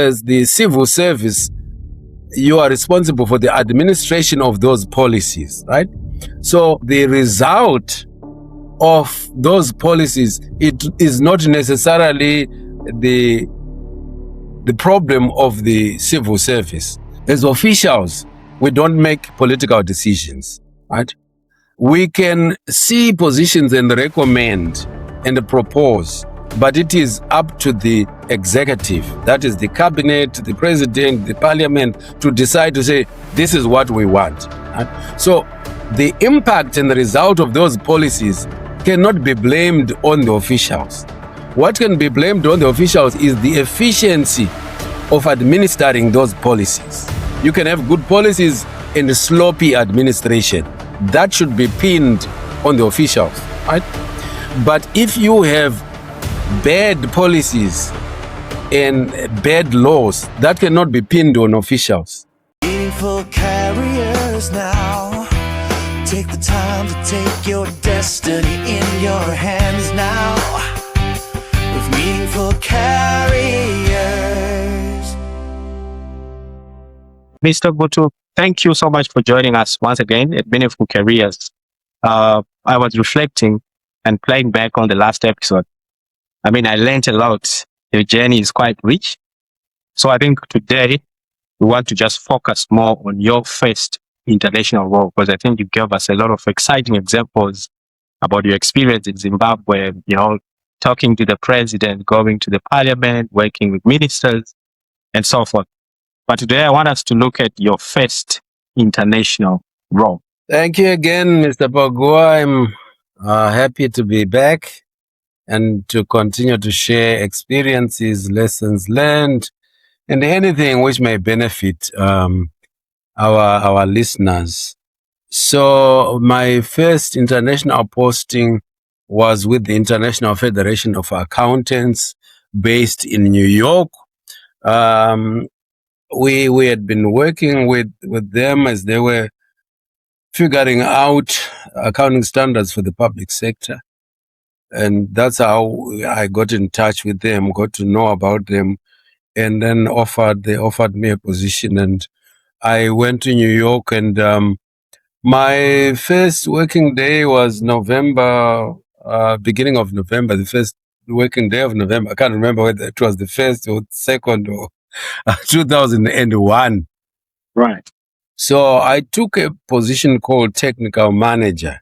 As the civil service, you are responsible for the administration of those policies, right? So the result of those policies, it is not necessarily the problem of the civil service. As officials, we don't make political decisions, right? We can see positions and recommend and propose, but it is up to the executive, that is the cabinet, the president, the parliament, to decide to say, this is what we want. Right? So the impact and the result of those policies cannot be blamed on the officials. What can be blamed on the officials is the efficiency of administering those policies. You can have good policies and sloppy administration. That should be pinned on the officials, right? But if you have bad policies and bad laws, that cannot be pinned on officials. Meaningful carriers now. Take the time to take your destiny in your hands now. With meaningful carriers. Mr. Gutu, thank you so much for joining us once again at Meaningful Careers. I was reflecting and playing back on the last episode. I mean, I learned a lot. Your journey is quite rich. So I think today we want to just focus more on your first international role, because I think you gave us a lot of exciting examples about your experience in Zimbabwe, talking to the president, going to the parliament, working with ministers, and so forth. But today I want us to look at your first international role. Thank you again, Mr. Pagua. I'm happy to be back and to continue to share experiences, lessons learned, and anything which may benefit our listeners. So my first international posting was with the International Federation of Accountants based in New York. We had been working with them as they were figuring out accounting standards for the public sector. And that's how I got in touch with them, got to know about them, and then they offered me a position, and I went to New York, and my first working day was November, beginning of November, the first working day of November. I can't remember whether it was the first or second or 2001. Right. So I took a position called technical manager.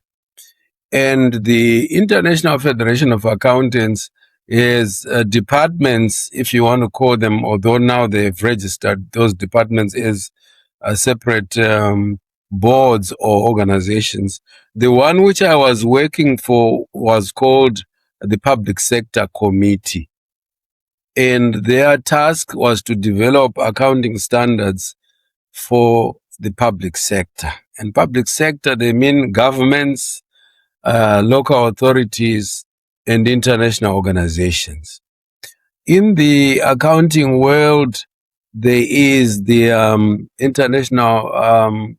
And the International Federation of Accountants is departments, if you want to call them, although now they've registered those departments as separate boards or organizations. The one which I was working for was called the Public Sector Committee. And their task was to develop accounting standards for the public sector. And public sector, they mean governments, local authorities, and international organizations. In the accounting world, there is the International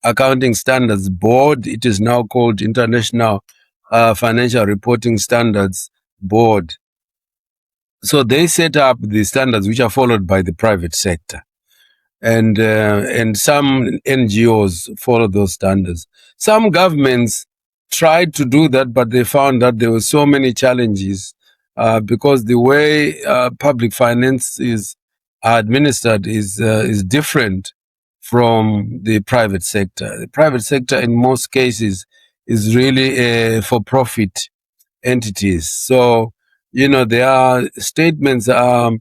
Accounting Standards Board. It is now called International Financial Reporting Standards Board. So they set up the standards which are followed by the private sector. And some NGOs follow those standards. Some governments tried to do that, but they found that there were so many challenges because the way public finances are administered is different from the private sector. The private sector, in most cases, is really for-profit entities. So, their statements are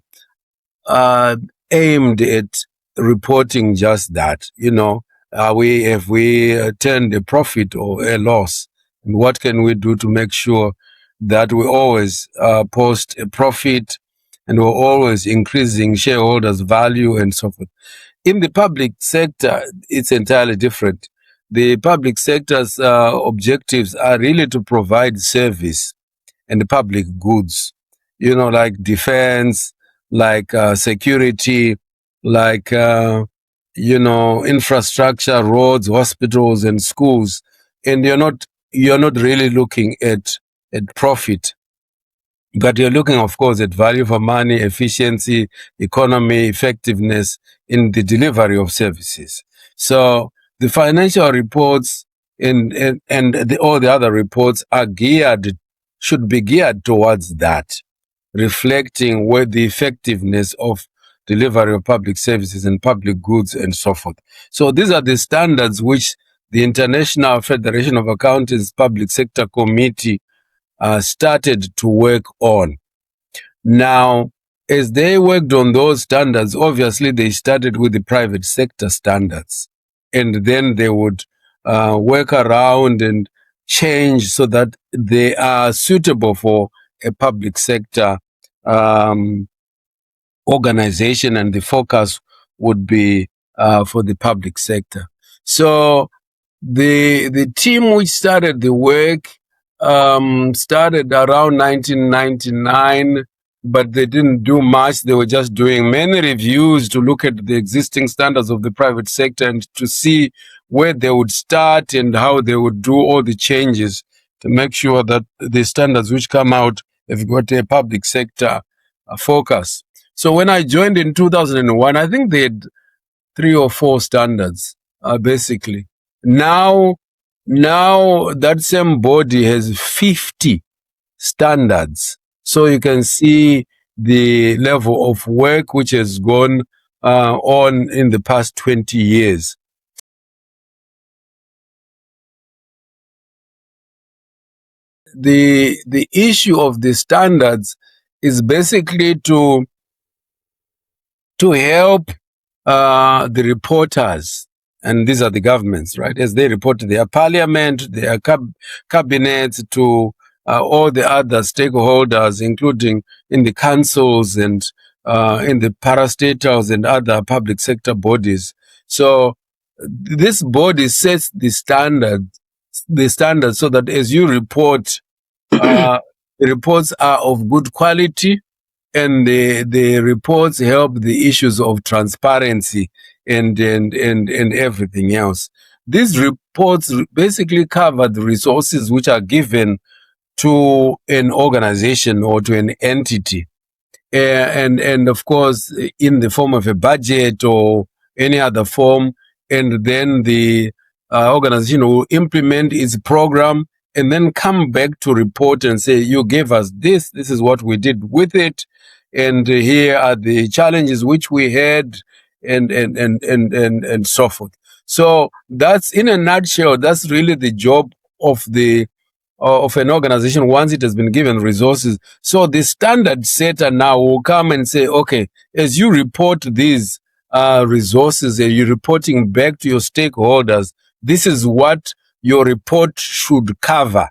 aimed at reporting just that. Have we turned a profit or a loss? And what can we do to make sure that we always post a profit and we're always increasing shareholders' value and so forth? In the public sector, it's entirely different. The public sector's objectives are really to provide service and public goods, like defense, like security, like, infrastructure, roads, hospitals, and schools. And you're not really looking at profit. But you're looking, of course, at value for money, efficiency, economy, effectiveness in the delivery of services. So the financial reports and all the other reports are should be geared towards that, reflecting where the effectiveness of delivery of public services and public goods and so forth. So these are the standards which the International Federation of Accountants Public Sector Committee started to work on. Now, as they worked on those standards, obviously they started with the private sector standards, and then they would work around and change so that they are suitable for a public sector organization, and the focus would be for the public sector. So the team which started the work started around 1999, but they didn't do much. They were just doing many reviews to look at the existing standards of the private sector and to see where they would start and how they would do all the changes to make sure that the standards which come out have got a public sector focus. So when I joined in 2001, I think they had 3 or 4 standards, basically. Now that same body has 50 standards. So you can see the level of work which has gone on in the past 20 years. The issue of the standards is basically to help the reporters, and these are the governments, right? As they report to their parliament, their cabinets, to all the other stakeholders, including in the councils and in the parastatals and other public sector bodies. So this body sets the standard so that as you report, the reports are of good quality, and the reports help the issues of transparency and everything else. These reports basically cover the resources which are given to an organization or to an entity, and of course in the form of a budget or any other form, and then the organization will implement its program and then come back to report and say, you gave us this is what we did with it, and here are the challenges which we had, and so forth. So that's, in a nutshell, that's really the job of an organization once it has been given resources. So the standard setter now will come and say, okay, as you report these resources and you're reporting back to your stakeholders, this is what your report should cover.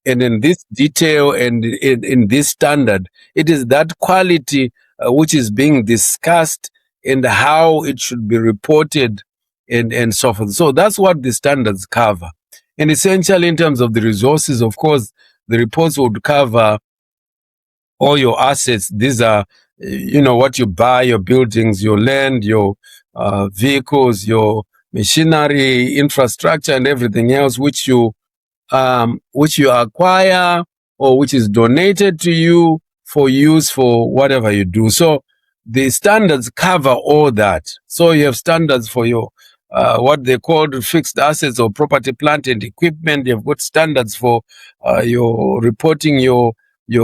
And in this detail and in this standard, it is that quality which is being discussed and how it should be reported and so forth. So that's what the standards cover. And essentially, in terms of the resources, of course, the reports would cover all your assets. These are, what you buy, your buildings, your land, your vehicles, your machinery, infrastructure, and everything else which you acquire or which is donated to you for use for whatever you do. So the standards cover all that. So you have standards for your what they call fixed assets or property, plant and equipment. You've got standards for your reporting your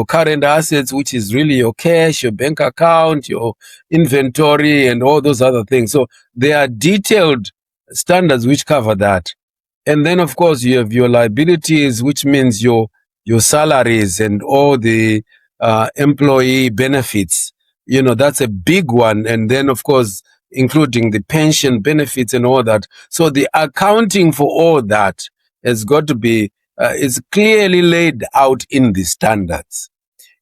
current assets, which is really your cash, your bank account, your inventory, and all those other things. So there are detailed standards which cover that. And then, of course, you have your liabilities, which means your salaries and all the employee benefits. That's a big one. And then, of course, including the pension benefits and all that. So the accounting for all that has got to be is clearly laid out in the standards.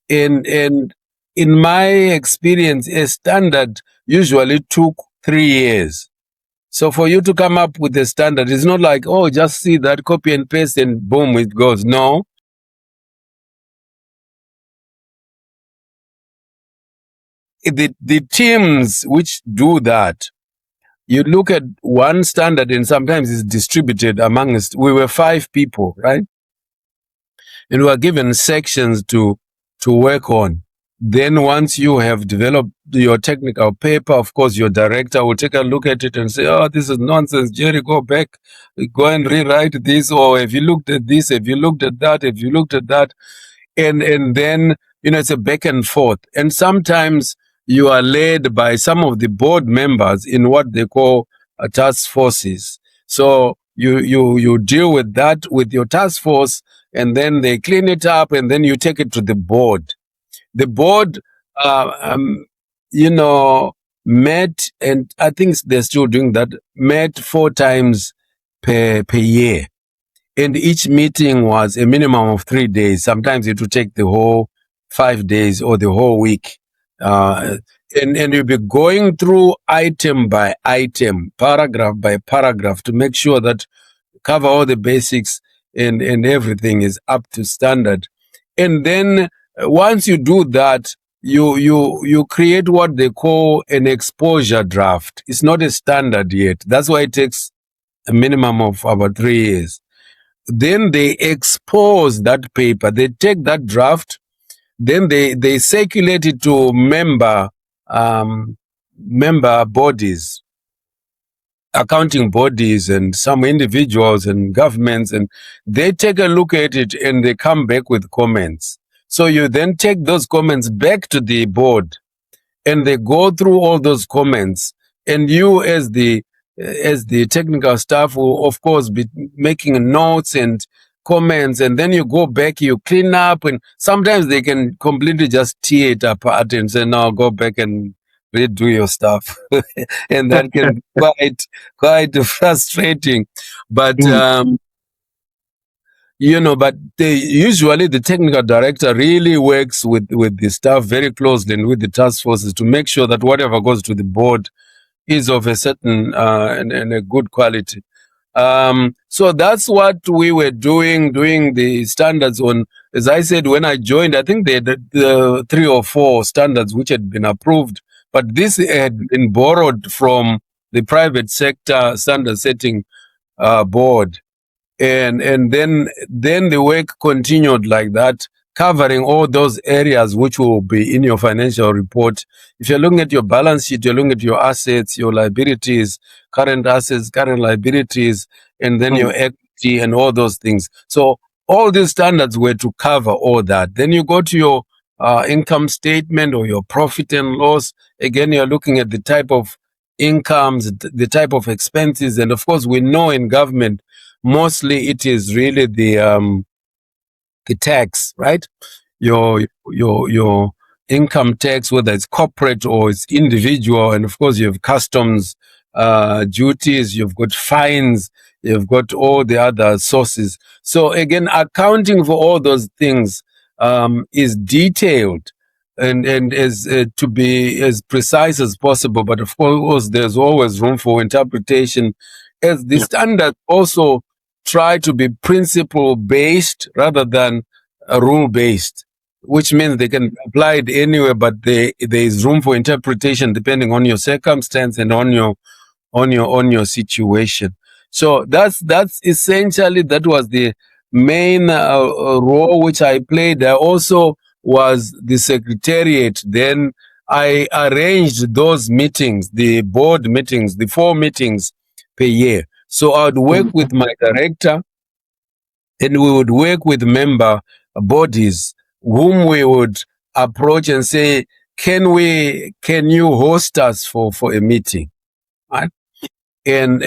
And in my experience, a standard usually took 3 years. So for you to come up with a standard, it's not like, oh, just see that, copy and paste, and boom, it goes. No. The teams which do that, you look at one standard and sometimes it's distributed amongst, we were 5 people, right? And we were given sections to work on. Then once you have developed your technical paper, of course, your director will take a look at it and say, oh, this is nonsense, Jerry, go back, go and rewrite this, or have you looked at this, have you looked at that, have you looked at that? And then, it's a back and forth. And sometimes you are led by some of the board members in what they call task forces. So you deal with that with your task force, and then they clean it up, and then you take it to the board. The board, met, and I think they're still doing that, met 4 times per year. And each meeting was a minimum of 3 days. Sometimes it would take the whole 5 days or the whole week. And you'll be going through item by item, paragraph by paragraph, to make sure that you cover all the basics and everything is up to standard. And then once you do that, you create what they call an exposure draft. It's not a standard yet. That's why it takes a minimum of about 3 years. Then they expose that paper. They take that draft, then they circulate it to member bodies, accounting bodies, and some individuals and governments, and they take a look at it and they come back with comments. So you then take those comments back to the board, and they go through all those comments, and you as the technical staff will of course be making notes and comments, and then you go back, you clean up, and sometimes they can completely just tear it apart and say, no, go back and redo your stuff. And that can be quite frustrating. But but usually the technical director really works with the staff very closely and with the task forces to make sure that whatever goes to the board is of a certain and a good quality. So that's what we were doing the standards on. As I said, when I joined, I think they had 3 or 4 standards which had been approved, but this had been borrowed from the private sector standard setting board. And then the work continued like that, covering all those areas which will be in your financial report. If you're looking at your balance sheet, you're looking at your assets, your liabilities, current assets, current liabilities, and then your equity and all those things. So all these standards were to cover all that. Then you go to your income statement or your profit and loss. Again, you're looking at the type of incomes, the type of expenses. And of course, we know in government, mostly it is really the tax, right? Your income tax, whether it's corporate or it's individual, and of course you have customs duties, you've got fines, you've got all the other sources. So again, accounting for all those things is detailed and is to be as precise as possible. But of course, there's always room for interpretation, as the standards also try to be principle-based rather than rule-based, which means they can be applied anywhere, but there is room for interpretation depending on your circumstance and on your situation. So that's essentially, that was the main role which I played. I also was the secretariat. Then I arranged those meetings, the board meetings, the 4 meetings per year. So I would work with my director, and we would work with member bodies whom we would approach and say, can you host us for a meeting? Right? And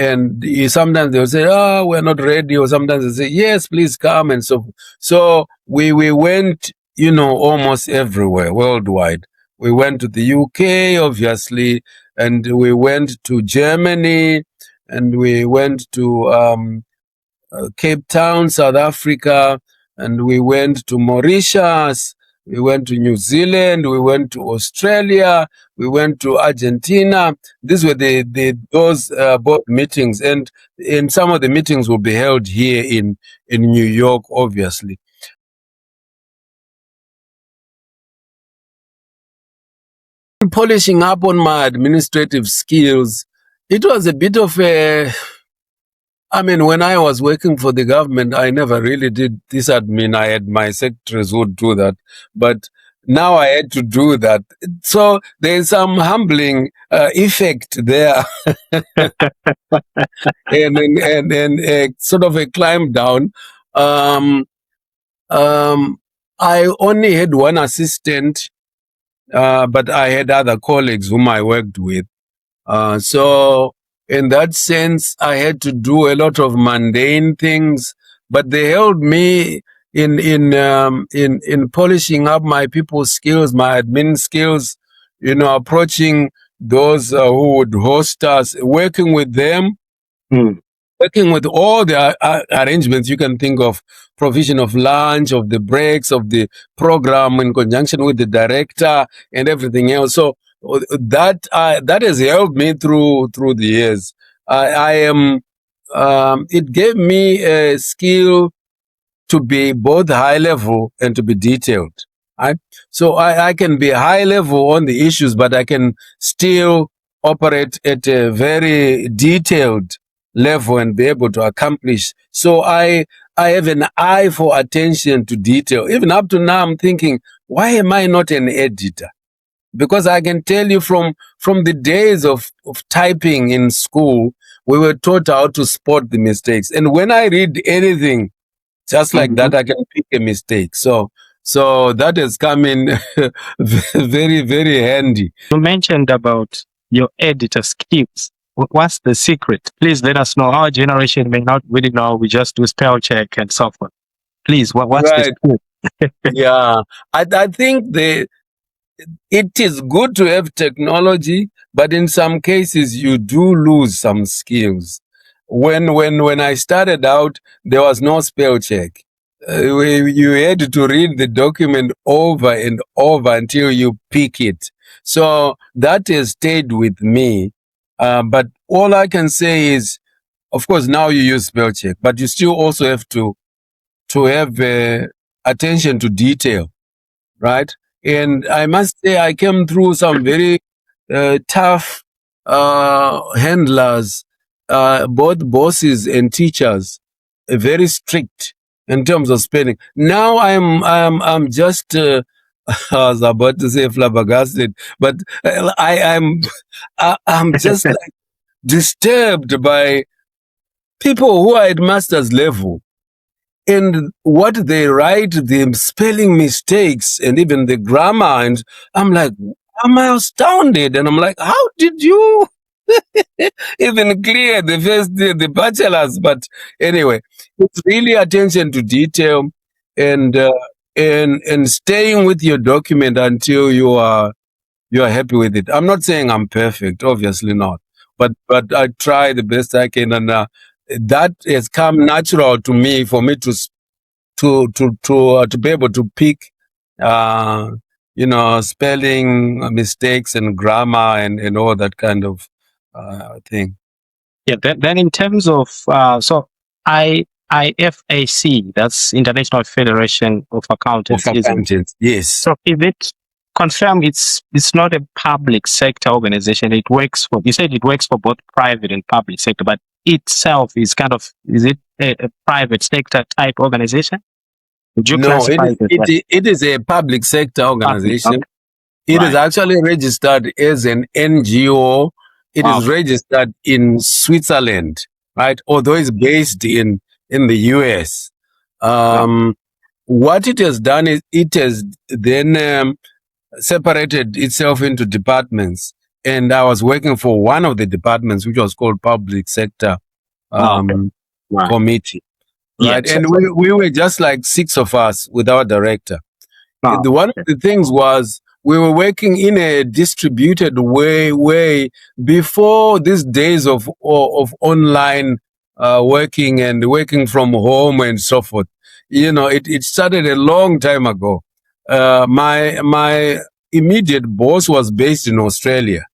sometimes they'll say, oh, we're not ready. Or sometimes they say, yes, please come. And so we went, almost everywhere worldwide. We went to the UK, obviously, and we went to Germany, and we went to Cape Town, South Africa, and we went to Mauritius, we went to New Zealand, we went to Australia, we went to Argentina. These were those board meetings, and some of the meetings will be held here in New York, obviously. Polishing up on my administrative skills, it was a bit of when I was working for the government, I never really did this admin. I had my secretaries who would do that. But now I had to do that. So there's some humbling effect there, and sort of a climb down. Um, I only had one assistant, but I had other colleagues whom I worked with. So in that sense, I had to do a lot of mundane things, but they helped me in polishing up my people skills, my admin skills. Approaching those who would host us, working with them, working with all the arrangements you can think of, provision of lunch, of the breaks, of the program in conjunction with the director and everything else. So that has helped me through the years. I am. It gave me a skill to be both high level and to be detailed. Right? So I can be high level on the issues, but I can still operate at a very detailed level and be able to accomplish. So I have an eye for attention to detail. Even up to now, I'm thinking, why am I not an editor? Because I can tell you from the days of typing in school, we were taught how to spot the mistakes. And when I read anything just like that, I can pick a mistake. So that has come in very, very handy. You mentioned about your editor skills. What's the secret? Please let us know. Our generation may not really know. We just do spell check and so forth. Please, what's the secret? Yeah, I think it is good to have technology, but in some cases you do lose some skills. When I started out, there was no spell check. You had to read the document over and over until you pick it. So that has stayed with me. But all I can say is, of course, now you use spell check, but you still also have to have attention to detail, right? And I must say, I came through some very tough handlers, both bosses and teachers, very strict in terms of spelling. Now I'm just I was about to say flabbergasted, but I'm just like disturbed by people who are at master's level and what they write, the spelling mistakes and even the grammar. And I'm like, I'm astounded. And I'm like, how did you even clear the bachelor's? But anyway, it's really attention to detail and staying with your document until you are happy with it. I'm not saying I'm perfect, obviously not, but I try the best I can, and that has come natural to me for me to be able to pick, spelling mistakes and grammar and all that kind of thing. Yeah. Then in terms of so IFAC, that's International Federation of Accountants. Yes. So is it confirmed it's not a public sector organization? It works for, you said it works for both private and public sector, but itself is is it a private sector type organization? Would you classify it is a public sector organization. Okay. It is actually registered as an NGO. It is registered in Switzerland, right? Although it's based in the US. What it has done is it has then separated itself into departments. And I was working for one of the departments, which was called Public Sector Committee. Right. Yes. And we were just like 6 of us with our director. One of the things was we were working in a distributed way before these days of online working and working from home and so forth. It started a long time ago. My immediate boss was based in Australia.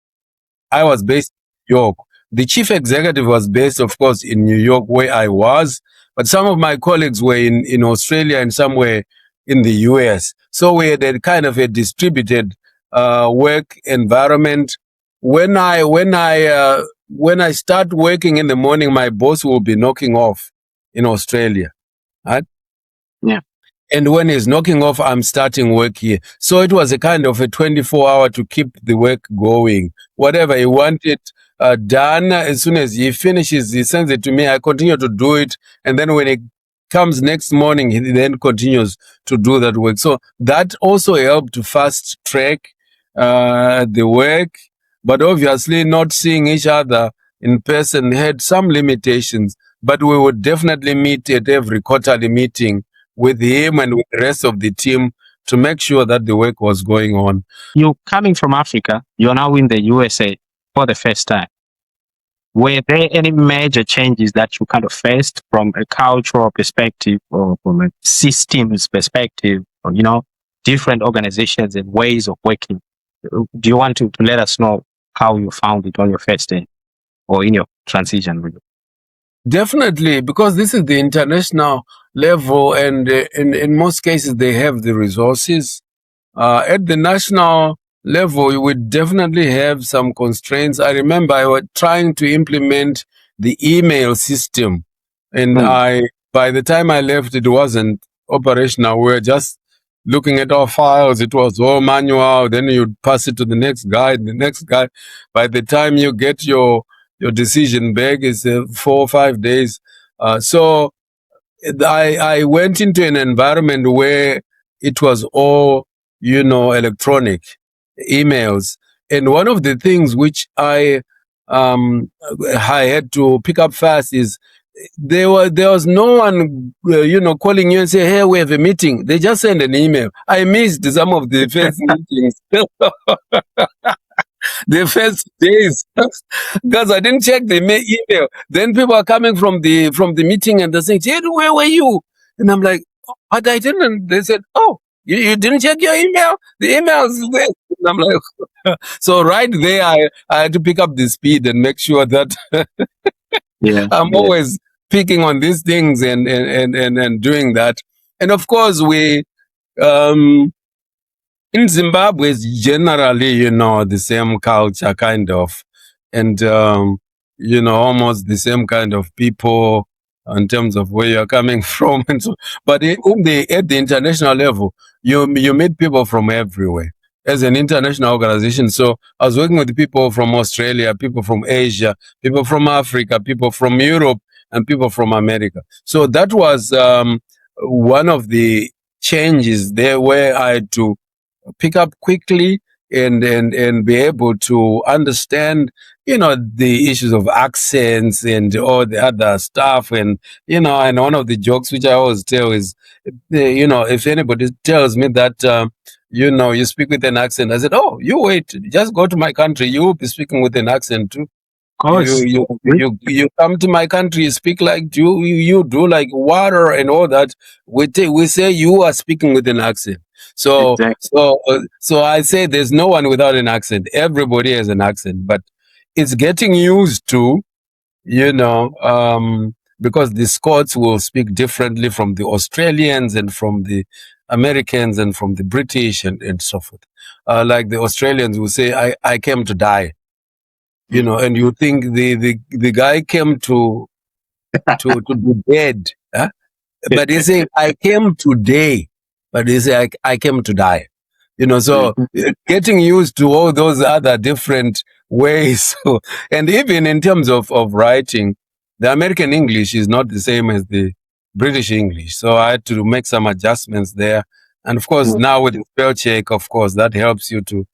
I was based in New York. The chief executive was based, of course, in New York, where I was. But some of my colleagues were in Australia and somewhere in the US. So we had a kind of a distributed work environment. When I start working in the morning, my boss will be knocking off in Australia, right? Yeah. And when he's knocking off, I'm starting work here. So it was a kind of a 24-hour to keep the work going. Whatever he wanted done, as soon as he finishes, he sends it to me. I continue to do it. And then when it comes next morning, he then continues to do that work. So that also helped to fast track the work. But obviously, not seeing each other in person had some limitations. But we would definitely meet at every quarterly meeting with him and with the rest of the team to make sure that the work was going on. You coming from Africa, you're now in the USA for the first time. Were there any major changes that you kind of faced from a cultural perspective or from a systems perspective, or, different organizations and ways of working? Do you want to let us know how you found it on your first day or in your transition? Definitely, because this is the international level, and in most cases, they have the resources. At the national level, you would definitely have some constraints. I remember I was trying to implement the email system, and by the time I left, it wasn't operational. We were just looking at our files. It was all manual. Then you'd pass it to the next guy, the next guy. By the time you get your decision back, is 4 or 5 days. So I went into an environment where it was all, electronic emails. And one of the things which I had to pick up fast is there was no one, calling you and say, hey, we have a meeting. They just send an email. I missed some of the first meetings. The first days, because I didn't check the email. Then people are coming from the meeting and they're saying, Jed, where were you? And I'm like, oh, but I didn't. They said, oh, you didn't check your email? The email is there. And I'm like, so right there, I had to pick up the speed and make sure that I'm always picking on these things and doing that. And of course, we, in Zimbabwe, it's generally, the same culture kind of, and, almost the same kind of people in terms of where you're coming from. And so, but at the international level, you meet people from everywhere as an international organization. So I was working with people from Australia, people from Asia, people from Africa, people from Europe, and people from America. So that was one of the changes there where I had to pick up quickly and be able to understand, the issues of accents and all the other stuff. And, and one of the jokes which I always tell is, if anybody tells me that, you speak with an accent, I said, oh, you wait, just go to my country. You will be speaking with an accent too. You come to my country, you speak like you do like water and all that. We say you are speaking with an accent. So so I say there's no one without an accent. Everybody has an accent, but it's getting used to, because the Scots will speak differently from the Australians and from the Americans and from the British and so forth. Like the Australians will say, I came to die. And you think the guy came to be dead, huh? But they say, I came today, but they say, I came to die. So getting used to all those other different ways. And even in terms of writing, the American English is not the same as the British English. So I had to make some adjustments there. And of course, now with the spell check, of course, that helps you to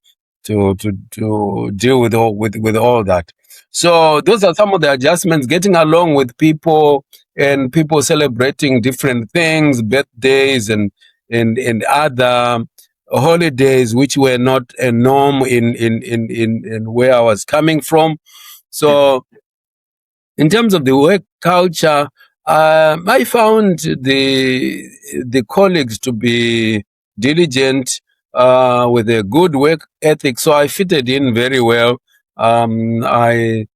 deal with all that. So those are some of the adjustments, getting along with people and people celebrating different things, birthdays and other holidays which were not a norm in where I was coming from. So in terms of the work culture, I found the colleagues to be diligent, with a good work ethic. So I fitted in very well. I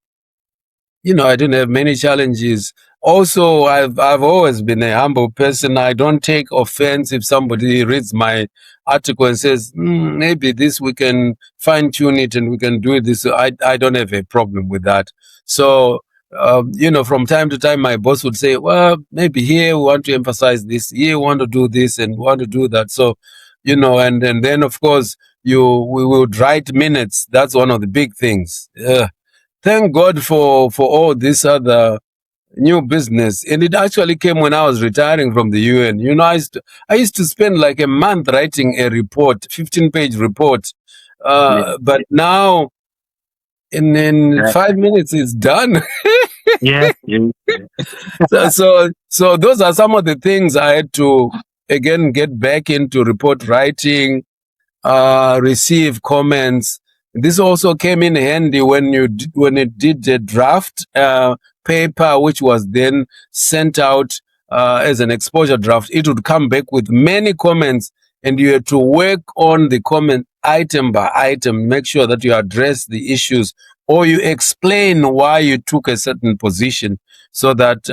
didn't have many challenges. Also, I've always been a humble person. I don't take offense if somebody reads my article and says, maybe this we can fine tune it and we can do this. I don't have a problem with that. So from time to time, my boss would say, well, maybe here we want to emphasize this, here we want to do this, and we want to do that. So, and then, of course, we would write minutes. That's one of the big things. Thank God for all this other new business. And it actually came when I was retiring from the UN. I used to spend like a month writing a report, 15-page report. But now, in 5 minutes, it's done. Yeah. So those are some of the things I had to again get back into report writing, receive comments. This also came in handy when it did the draft paper, which was then sent out as an exposure draft. It would come back with many comments, and you had to work on the comment item by item, make sure that you address the issues or you explain why you took a certain position, so that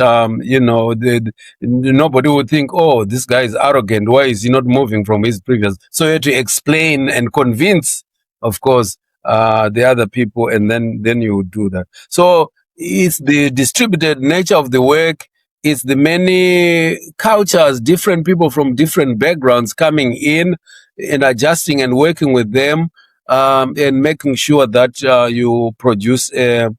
nobody would think, oh, this guy is arrogant. Why is he not moving from his previous? So you have to explain and convince, of course, the other people, and then you would do that. So it's the distributed nature of the work. It's the many cultures, different people from different backgrounds coming in and adjusting and working with them, and making sure that you produce a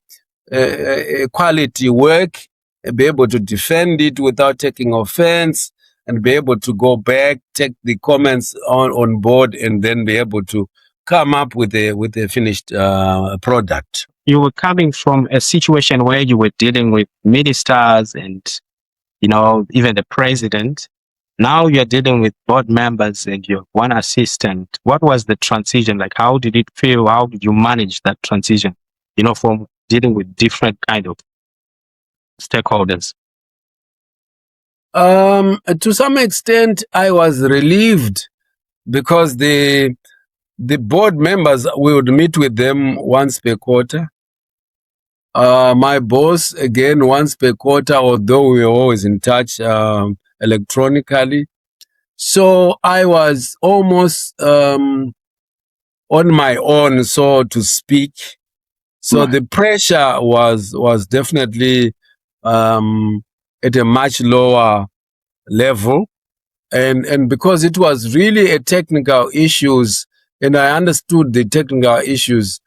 quality work, be able to defend it without taking offense, and be able to go back, take the comments on board, and then be able to come up with a finished product. You were coming from a situation where you were dealing with ministers and, even the president. Now you're dealing with board members and you have one assistant. What was the transition like? How did it feel? How did you manage that transition, from dealing with different kind of stakeholders? To some extent, I was relieved, because the board members, we would meet with them once per quarter. My boss, again, once per quarter, although we were always in touch electronically. So I was almost on my own, so to speak. So the pressure was definitely at a much lower level. And because it was really a technical issues, and I understood the technical issues,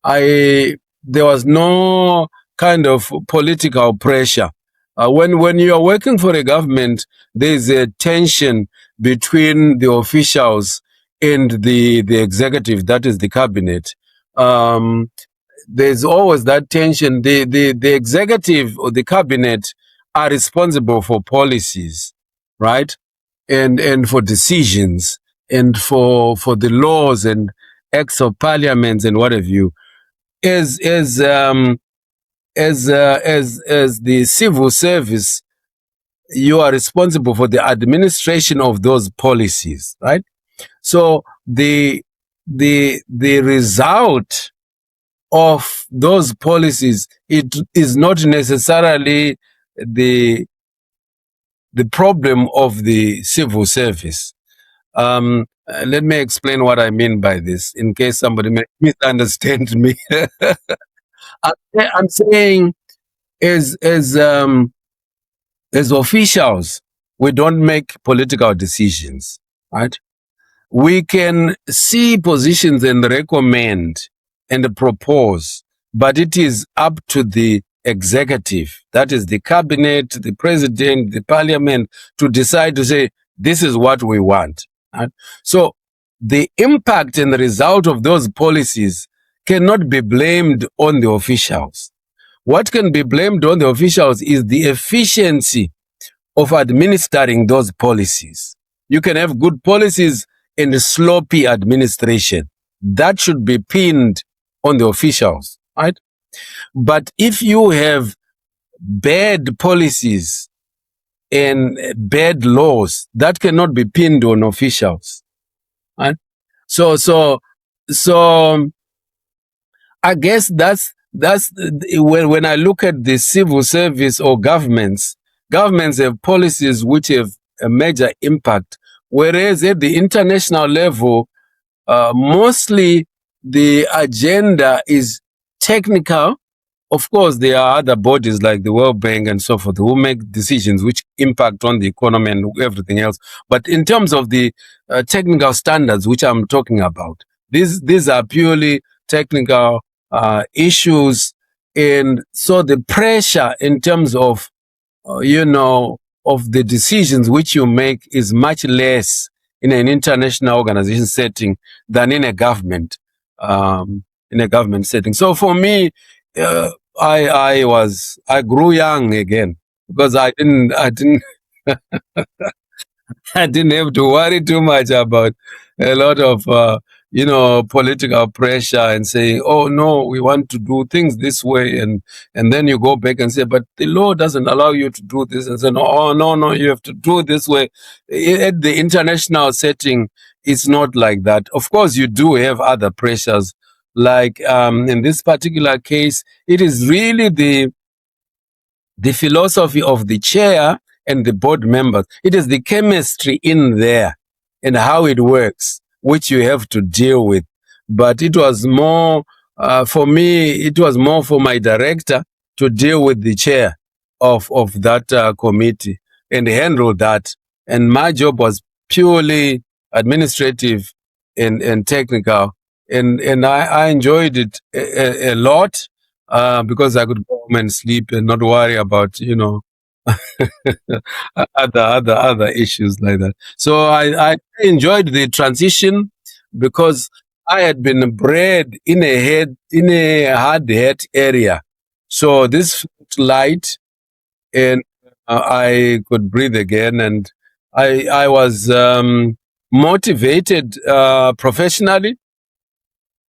there was no kind of political pressure. When you are working for a government, there's a tension between the officials and the executive, that is the cabinet. There's always that tension. The executive or the cabinet are responsible for policies, right? And for decisions, and for the laws and acts of parliaments and what have you. As the civil service, you are responsible for the administration of those policies, right? So the result of those policies, it is not necessarily the problem of the civil service. Let me explain what I mean by this, in case somebody may misunderstand me. I'm saying, as officials, we don't make political decisions, right? We can see positions and recommend and propose, but it is up to the executive, that is the cabinet, the president, the parliament, to decide to say, this is what we want. Right? So the impact and the result of those policies cannot be blamed on the officials. What can be blamed on the officials is the efficiency of administering those policies. You can have good policies and sloppy administration. That should be pinned on the officials, right? But if you have bad policies and bad laws, that cannot be pinned on officials, right? So I guess that's when I look at the civil service or governments have policies which have a major impact, whereas at the international level, mostly the agenda is technical of course, there are other bodies like the World Bank and so forth who make decisions which impact on the economy and everything else. But in terms of the technical standards which I'm talking about, these are purely technical issues. And so the pressure in terms of, of the decisions which you make is much less in an international organization setting than in a government, setting. So for me, I grew young again because I didn't I didn't have to worry too much about a lot of, political pressure and saying, oh, no, we want to do things this way. And then you go back and say, but the law doesn't allow you to do this. And say, no, oh, no, you have to do it this way. At the international setting, it's not like that. Of course, you do have other pressures. Like in this particular case, it is really the philosophy of the chair and the board members. It is the chemistry in there and how it works, which you have to deal with. But it was more, for me, it was more for my director to deal with the chair of that committee and handle that. And my job was purely administrative and technical. And I enjoyed it a lot because I could go home and sleep and not worry about, other issues like that. So I enjoyed the transition because I had been bred in a hard head area. So this light and I could breathe again, and I was motivated professionally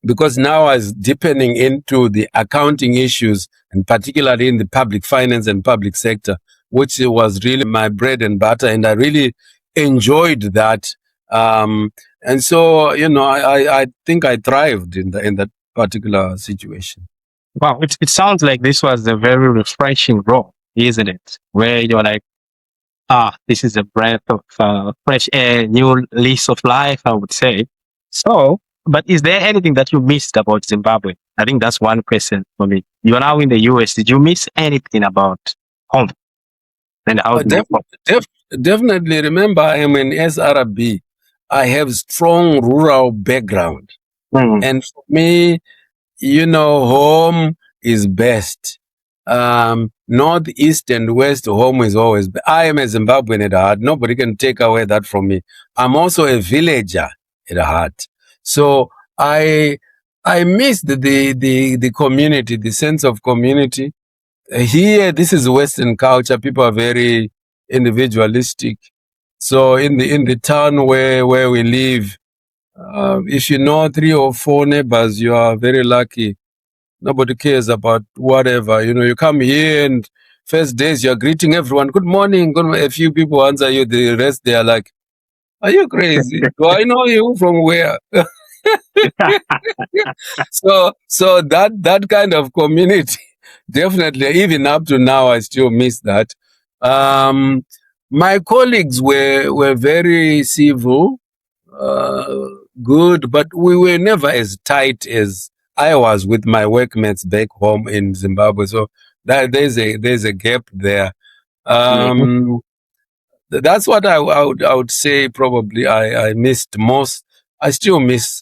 because now I was deepening into the accounting issues, and particularly in the public finance and public sector, which was really my bread and butter, and I really enjoyed that. And so, I think I thrived in that particular situation. Wow, it sounds like this was a very refreshing role, isn't it? Where you're like, this is a breath of fresh air, new lease of life, I would say. So, but is there anything that you missed about Zimbabwe? I think that's one question for me. You're now in the US. Did you miss anything about home? And how definitely. Remember, I am an SRB. I have strong rural background. And for me, home is best. North, east, and west, home is always best. I am a Zimbabwean at heart. Nobody can take away that from me. I'm also a villager at heart. So I missed the community, the sense of community. Here, this is Western culture. People are very individualistic. So in the town where we live, if you know 3 or 4 neighbors, you are very lucky. Nobody cares about whatever. You come here and first days you're greeting everyone. Good morning. A few people answer you. The rest, they are like, are you crazy? Do I know you from where? So that kind of community, definitely, even up to now, I still miss that. My colleagues were very civil, good, but we were never as tight as I was with my workmates back home in Zimbabwe. So there's a gap there. That's what I would say. Probably I missed most. I still miss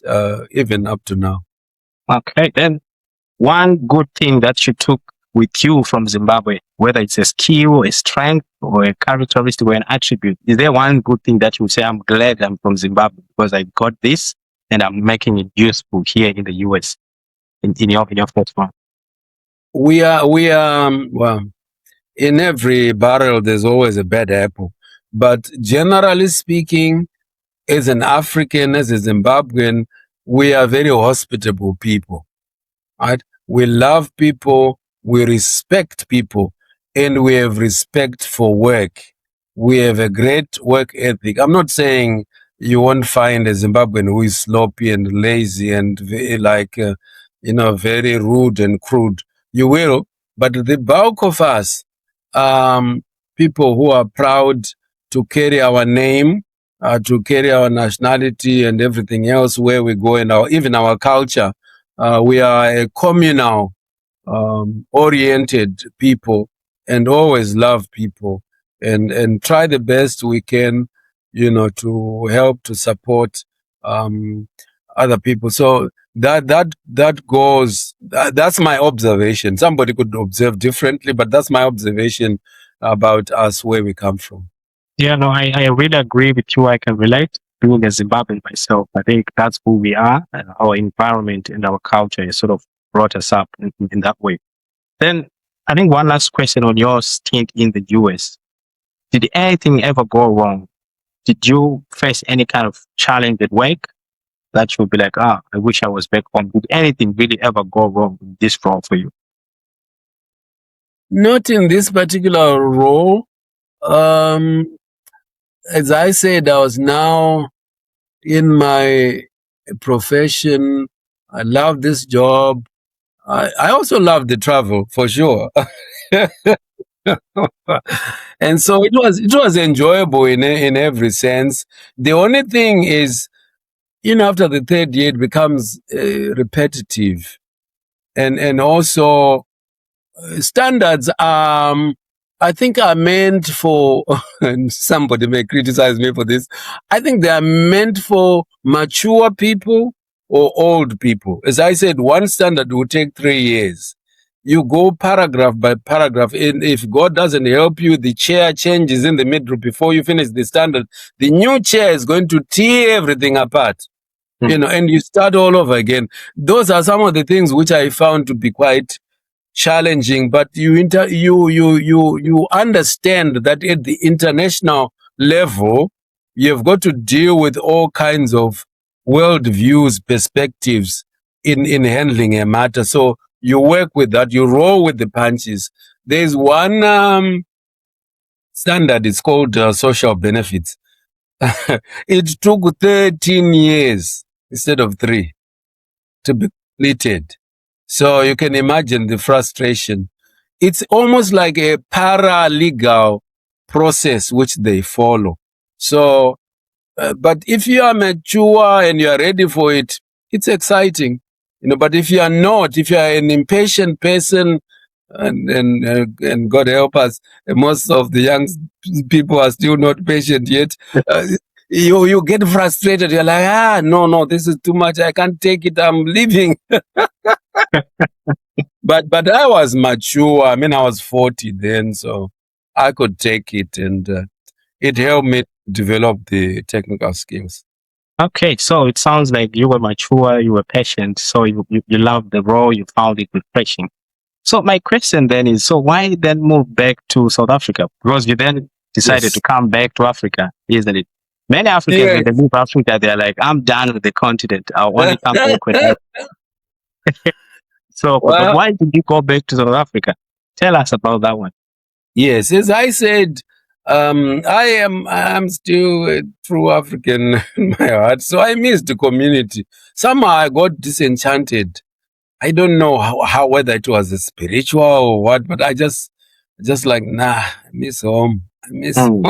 even up to now. Okay, then one good thing that you took with you from Zimbabwe, whether it's a skill, a strength, or a characteristic or an attribute, is there one good thing that you say, I'm glad I'm from Zimbabwe because I got this and I'm making it useful here in the US, in your first one? We are well, in every barrel there's always a bad apple, but generally speaking, as an African, as a Zimbabwean, we are very hospitable people, right? We love people, we respect people, and we have respect for work. We have a great work ethic. I'm not saying you won't find a Zimbabwean who is sloppy and lazy and very rude and crude. You will, but the bulk of us, people who are proud to carry our name, to carry our nationality and everything else where we go, and even our culture. We are a communal oriented people and always love people and try the best we can, to help to support other people. So that goes. That's my observation. Somebody could observe differently, but that's my observation about us, where we come from. Yeah, no, I really agree with you. I can relate. Being a Zimbabwean myself, I think that's who we are. And our environment and our culture has sort of brought us up in that way. Then I think one last question on your stint in the US. Did anything ever go wrong? Did you face any kind of challenge at work that you would be like, I wish I was back home? Did anything really ever go wrong in this role for you? Not in this particular role. As I said, I was now in my profession. I love this job. I also love the travel for sure. And so it was enjoyable in every sense. The only thing is, after the third year, it becomes repetitive, and also standards. I think are meant for, and somebody may criticize me for this. I think they are meant for mature people or old people. As I said, one standard will take 3 years. You go paragraph by paragraph. And if God doesn't help you, the chair changes in the middle before you finish the standard. The new chair is going to tear everything apart, and you start all over again. Those are some of the things which I found to be quite challenging, but you understand that at the international level, you've got to deal with all kinds of world views, perspectives in handling a matter. So you work with that, you roll with the punches. There's one standard, it's called social benefits. It took 13 years instead of 3 to be completed. So you can imagine the frustration. It's almost like a paralegal process which they follow. So, but if you are mature and you are ready for it, it's exciting. But if you are not, if you are an impatient person, and God help us, most of the young people are still not patient yet. You get frustrated. You're like, no, this is too much. I can't take it. I'm leaving. But I was mature. I mean, I was 40 then, so I could take it, and it helped me develop the technical skills. Okay, so it sounds like you were mature, you were patient, so you loved the role, you found it refreshing. So my question then is, so why then move back to South Africa? Because you then decided to come back to Africa, isn't it? Many Africans, when they leave Africa, they're like, I'm done with the continent. I'll only come back when I... So, but why did you go back to South Africa? Tell us about that one. Yes, as I said, I'm still a true African in my heart, so I miss the community. Somehow I got disenchanted. I don't know how whether it was a spiritual or what, but I just like, I miss home. I miss home.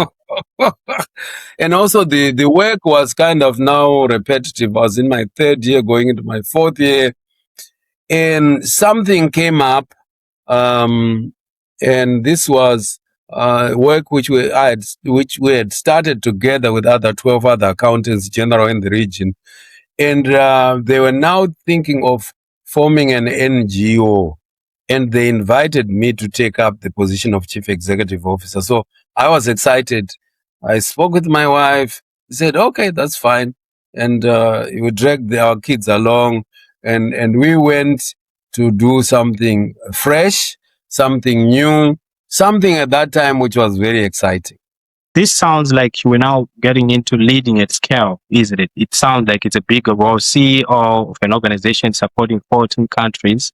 And also the work was kind of now repetitive. I was in my 3rd year going into my 4th year, and something came up, and this was work which we had started together with other 12 other accountants general in the region, and they were now thinking of forming an NGO, and they invited me to take up the position of chief executive officer. So I was excited. I spoke with my wife. She said, okay, that's fine. And we dragged our kids along, and we went to do something fresh, something new, something at that time which was very exciting. This sounds like you are now getting into leading at scale, isn't it? It sounds like it's a bigger role. CEO of an organization supporting 14 countries.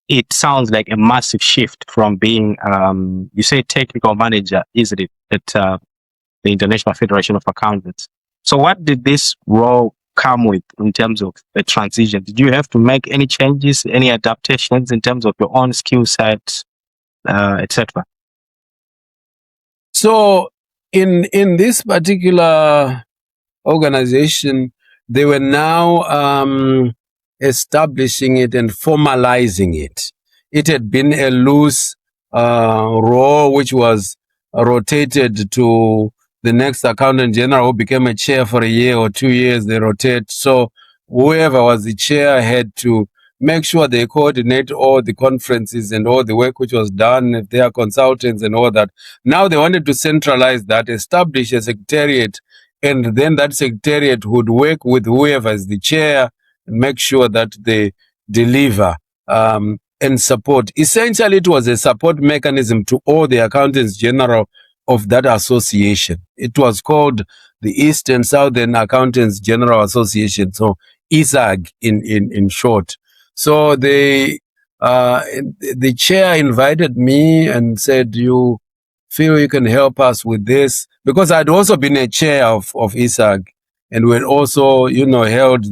It sounds like a massive shift from being, you say technical manager, isn't it, at the International Federation of Accountants. So what did this role come with in terms of the transition? Did you have to make any changes, any adaptations in terms of your own skill set, etc.? So in this particular organization, they were now establishing it and formalizing it. it had been a loose role which was rotated to the next accountant general, who became a chair for a year or 2 years. They rotate. So whoever was the chair had to make sure they coordinate all the conferences and all the work which was done, if they are consultants and all that. Now they wanted to centralize that, establish a secretariat, and then that secretariat would work with whoever is the chair and make sure that they deliver and support. Essentially, it was a support mechanism to all the accountants general of that association. It was called the East and Southern Accountants General Association, so ISAG in short. So the chair invited me and said, "You feel you can help us with this?" Because I'd also been a chair of ISAG, and we had also, held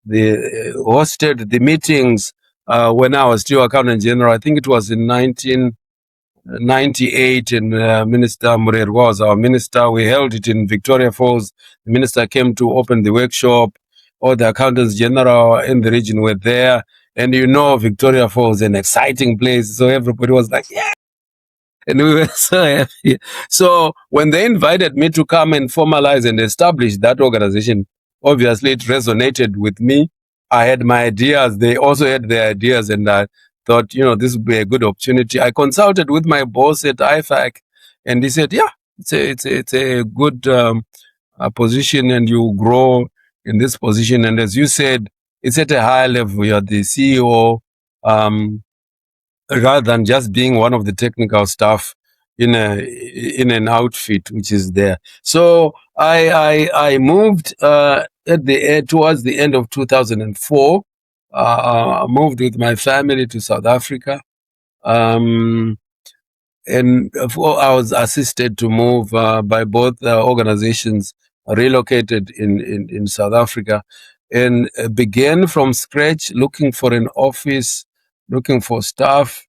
hosted the meetings when I was still accountant general. I think it was in 1998, and Minister Murer was our minister. We held it in Victoria Falls. The minister came to open the workshop. All the accountants general in the region were there. And Victoria Falls is an exciting place. So everybody was like, yeah. And we were so happy. So when they invited me to come and formalize and establish that organization, obviously it resonated with me. I had my ideas. They also had their ideas. And I thought, this would be a good opportunity. I consulted with my boss at IFAC, and he said, yeah, it's a good position, and you grow in this position. And as you said, it's at a high level. You're the CEO, rather than just being one of the technical staff in an outfit which is there. So I moved towards the end of 2004. Moved with my family to South Africa. And I was assisted to move by both organizations, relocated in South Africa, and began from scratch, looking for an office, looking for staff,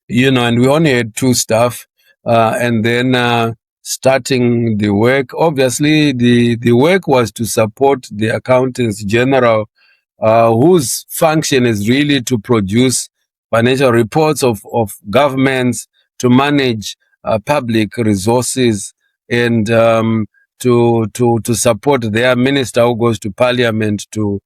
and we only had 2 staff, and then starting the work. Obviously, the work was to support the accountants general, whose function is really to produce financial reports of governments, to manage public resources, and to support their minister who goes to parliament to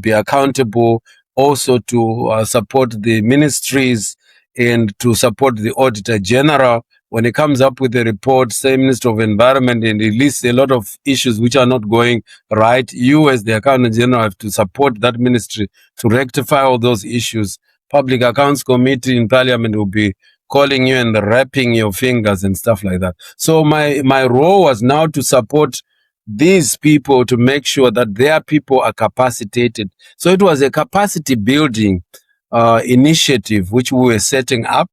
be accountable, also to support the ministries and to support the auditor general when it comes up with a report, say Minister of Environment, and it lists a lot of issues which are not going right. You, as the Accountant General, have to support that ministry to rectify all those issues. Public Accounts Committee in Parliament will be calling you and wrapping your fingers and stuff like that. So my role was now to support these people to make sure that their people are capacitated. So it was a capacity building initiative which we were setting up,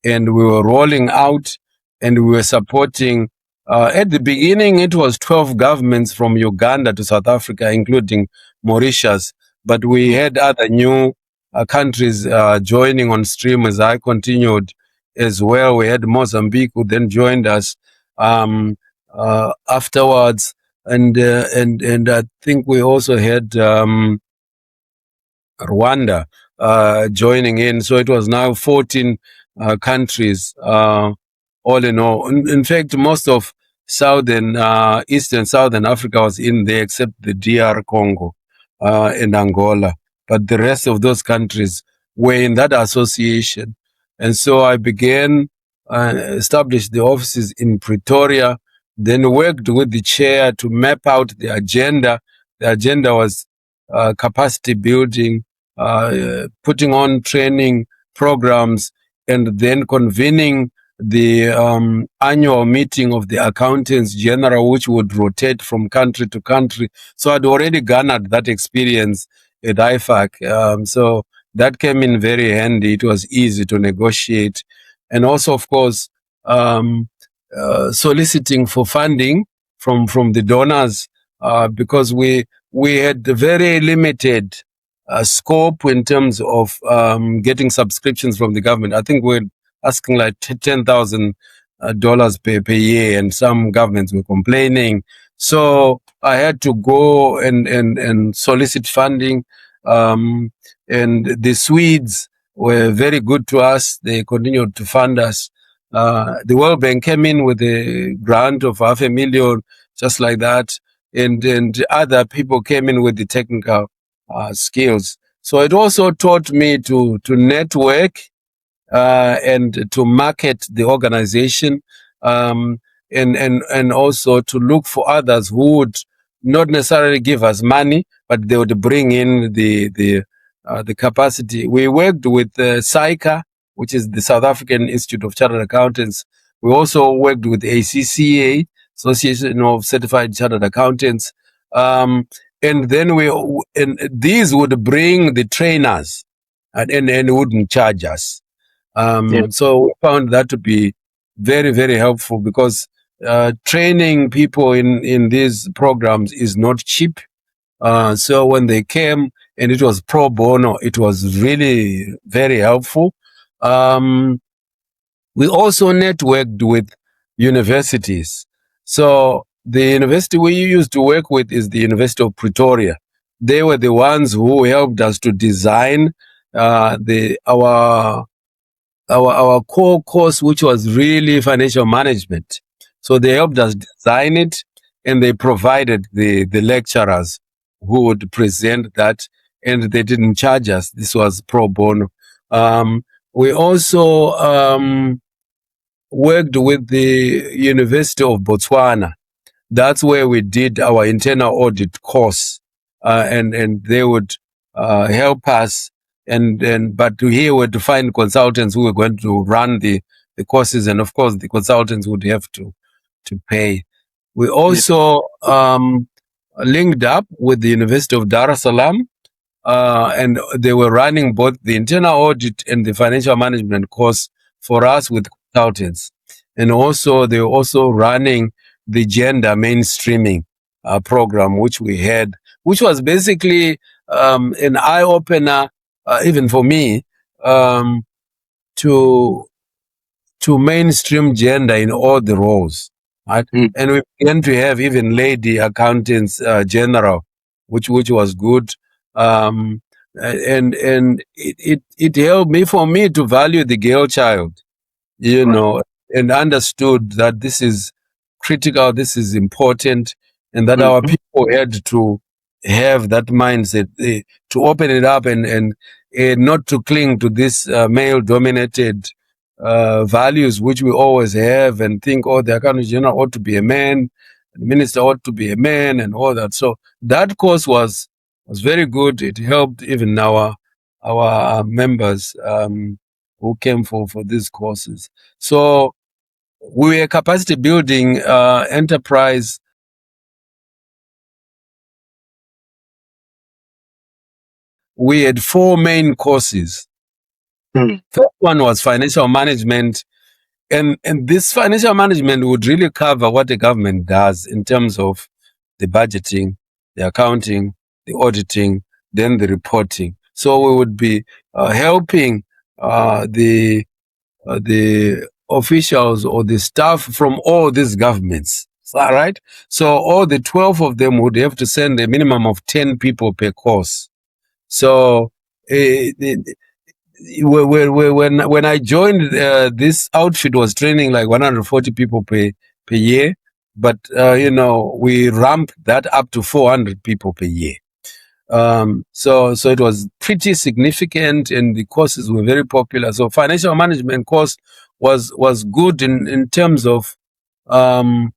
and we were rolling out, and we were supporting. At the beginning, it was 12 governments from Uganda to South Africa, including Mauritius. But we had other new countries joining on stream as I continued as well. We had Mozambique, who then joined us afterwards. And I think we also had Rwanda joining in. So it was now 14 countries, all in all. In fact, most of Eastern Southern Africa was in there, except the DR Congo and Angola. But the rest of those countries were in that association. And so I began, established the offices in Pretoria, then worked with the chair to map out the agenda. The agenda was capacity building, putting on training programs, and then convening the annual meeting of the accountants general, which would rotate from country to country. So I'd already garnered that experience at IFAC. So that came in very handy. It was easy to negotiate. And also, of course, soliciting for funding from the donors, because we had very limited scope in terms of getting subscriptions from the government. I think we're asking like $10,000 per year, and some governments were complaining. So I had to go and solicit funding. and the Swedes were very good to us. They continued to fund us. The World Bank came in with a grant of $500,000, just like that, and other people came in with the technical skills. So it also taught me to network and to market the organization, and also to look for others who would not necessarily give us money, but they would bring in the capacity. We worked with SAICA, which is the South African Institute of Chartered Accountants. We also worked with ACCA, Association of Certified Chartered Accountants. And then and these would bring the trainers and wouldn't charge us. So we found that to be very, very helpful, because training people in these programs is not cheap. So when they came and it was pro bono, it was really very helpful. We also networked with universities. So the university we used to work with is the University of Pretoria. They were the ones who helped us to design our core course, which was really financial management. So they helped us design it, and they provided the lecturers who would present that, and they didn't charge us. This was pro bono. We also worked with the University of Botswana. That's where we did our internal audit course, and they would help us. But here we had to find consultants who were going to run the courses, and of course the consultants would have to pay. We also linked up with the University of Dar es Salaam, and they were running both the internal audit and the financial management course for us with consultants. And also they were also running the gender mainstreaming program, which we had, which was basically an eye-opener, even for me, to mainstream gender in all the roles, right? And we began to have even lady accountants general, which was good. And it helped me to value the girl child, you know, and understood that this is critical, this is important, and that our people had to have that mindset, to open it up and not to cling to this male-dominated values which we always have, and think, oh, the accountant general ought to be a man, the minister ought to be a man, and all that. So that course was very good. It helped even our members who came for these courses. So we were a capacity building enterprise. We had 4 main courses. First one was financial management, and this financial management would really cover what the government does in terms of the budgeting, the accounting, the auditing, then the reporting. So we would be helping the officials or the staff from all these governments. Right? So all the 12 of them would have to send a minimum of 10 people per course. So when I joined, this outfit was training like 140 people per year, but we ramped that up to 400 people per year. So it was pretty significant, and the courses were very popular. So financial management course was good in terms of the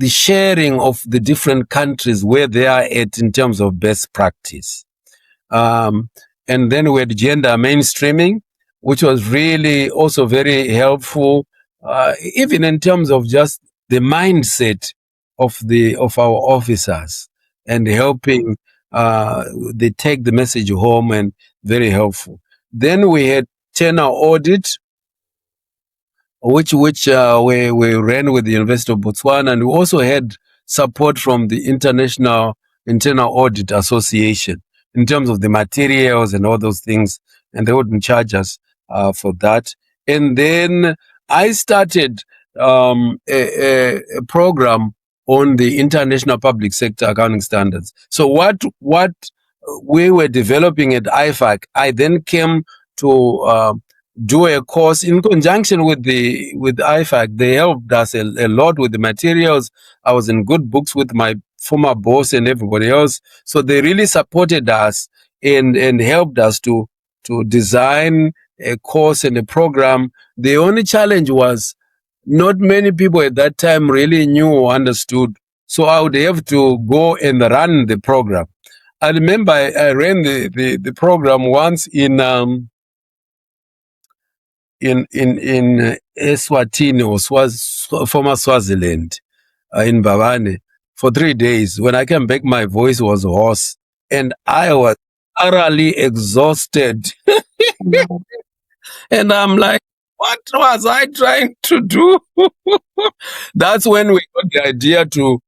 sharing of the different countries where they are at in terms of best practice. And then we had gender mainstreaming, which was really also very helpful, even in terms of just the mindset of our officers, and helping they take the message home, and very helpful. Then we had tenure audit, which we ran with the University of Botswana, and we also had support from the International Internal Audit Association in terms of the materials and all those things, and they wouldn't charge us for that. And then I started a program on the International Public Sector Accounting Standards. So what we were developing at IFAC, I then came to do a course in conjunction with IFAC. They helped us a lot with the materials. I was in good books with my former boss and everybody else. So they really supported us and helped us to design a course and a program. The only challenge was not many people at that time really knew or understood. So I would have to go and run the program. I remember I ran the program once in Eswatini or former Swaziland, in Bavane for 3 days. When I came back, my voice was hoarse and I was thoroughly exhausted. And I'm like, what was I trying to do? That's when we got the idea to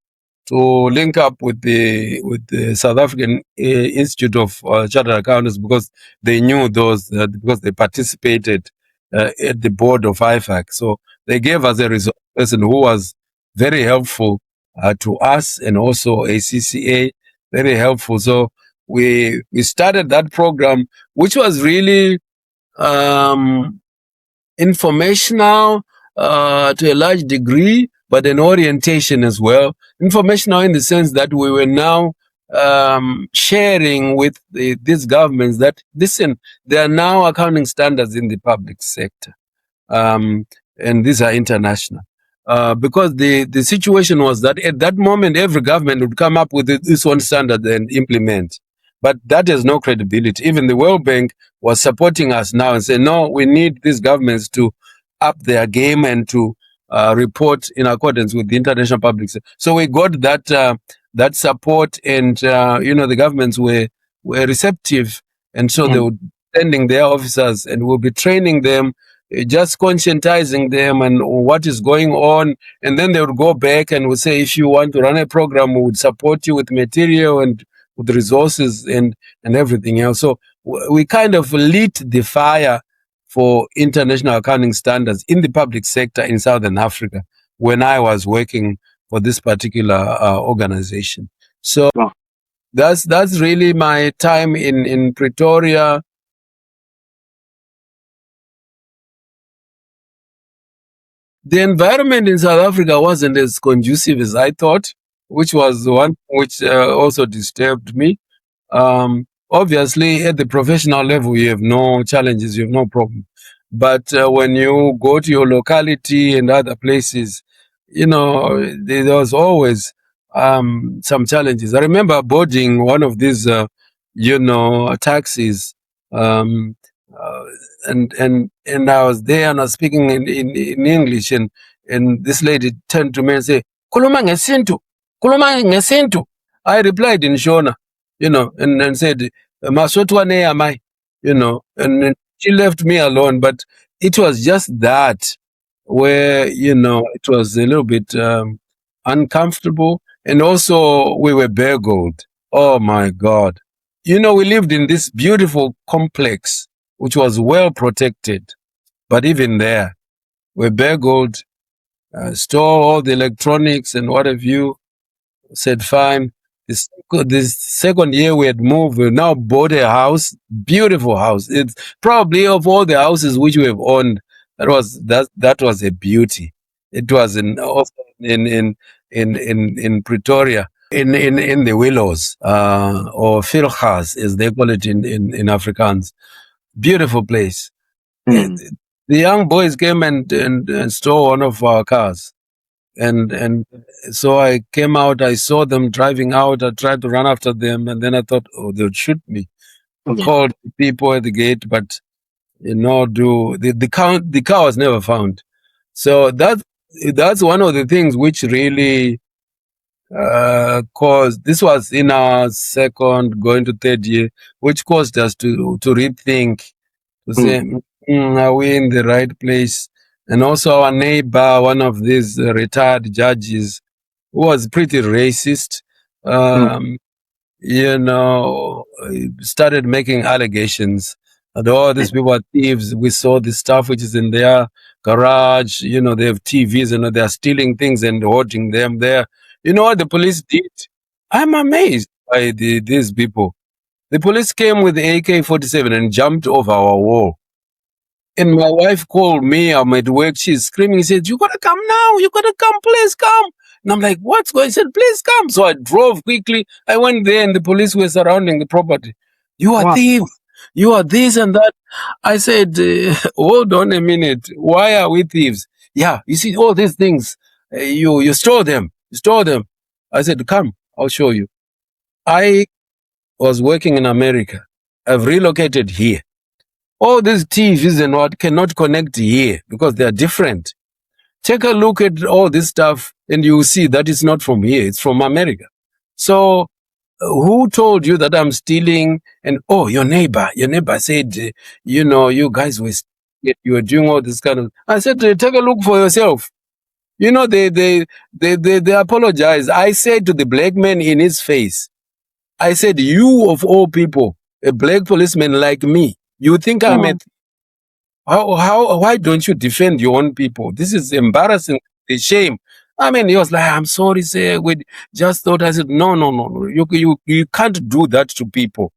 link up with the South African Institute of Chartered Accountants, because they knew those because they participated at the board of IFAC. So they gave us a resource person who was very helpful to us, and also ACCA, very helpful. So we started that program, which was really informational to a large degree, but an orientation as well. Informational in the sense that we were now sharing with these governments that, listen, there are now accounting standards in the public sector, and these are international. Because the situation was that at that moment, every government would come up with its own standard and implement. But that has no credibility. Even the World Bank was supporting us now and saying, no, we need these governments to up their game and to report in accordance with the international public sector. So we got that support, and the governments were receptive, and so they would be sending their officers, and we'll be training them, just conscientizing them and what is going on, and then they would go back and would say, if you want to run a program, we would support you with material and with resources and everything else. So we kind of lit the fire for international accounting standards in the public sector in Southern Africa when I was working for this particular organization. So that's really my time in Pretoria. The environment in South Africa wasn't as conducive as I thought, which was one which also disturbed me. Obviously, at the professional level, you have no challenges, you have no problem. But when you go to your locality and other places, there was always some challenges. I remember boarding one of these, taxis, um, uh, and I was there and I was speaking in English, and this lady turned to me and said, "Kuluma ngesintu, kuluma ngesintu." I replied in Shona, and said, "Masotwane am I?" And she left me alone. But it was just that where it was a little bit uncomfortable, and also we were burgled. Oh my God! We lived in this beautiful complex which was well protected, but even there, we burgled, stole all the electronics and what have you. Said fine. This second year we had moved, we now bought a house, beautiful house. It's probably of all the houses which we have owned, that was a beauty. It was in Pretoria, in the Willows, or Filgas, as they call it in Afrikaans. Beautiful place. The young boys came and stole one of our cars. And so I came out, I saw them driving out, I tried to run after them, and then I thought, oh, they'll shoot me. I called people at the gate, but the car was never found. So that's one of the things which really caused, this was in our second going to third year, which caused us to rethink, to say, are we in the right place? And also our neighbor, one of these retired judges, who was pretty racist, started making allegations that all these people are thieves. We saw the stuff which is in their garage. They have TVs and they're stealing things and hoarding them there. You know what the police did? I'm amazed by these people. The police came with the AK-47 and jumped over our wall. And my wife called me. I'm at work. She's screaming. She said, "You gotta come now. You gotta come. Please come." And I'm like, "What's going on?" She said, "Please come." So I drove quickly. I went there and the police were surrounding the property. "You are Wow. thieves. You are this and that." I said, "Hold on a minute. Why are we thieves?" "Yeah, you see all these things. You store them. You store them." I said, "Come, I'll show you." I was working in America. I've relocated here. All these TVs and what cannot connect here because they are different. Take a look at all this stuff and you will see that it's not from here, it's from America. So who told you that I'm stealing? And oh, your neighbor said, you guys were you were doing all this kind of. I said, take a look for yourself. They apologized. I said to the black man in his face, I said, you of all people, a black policeman like me, you think I'm a why don't you defend your own people? This is embarrassing, a shame. I mean, he was like, I'm sorry, sir. We just thought. I said, no. You can't do that to people.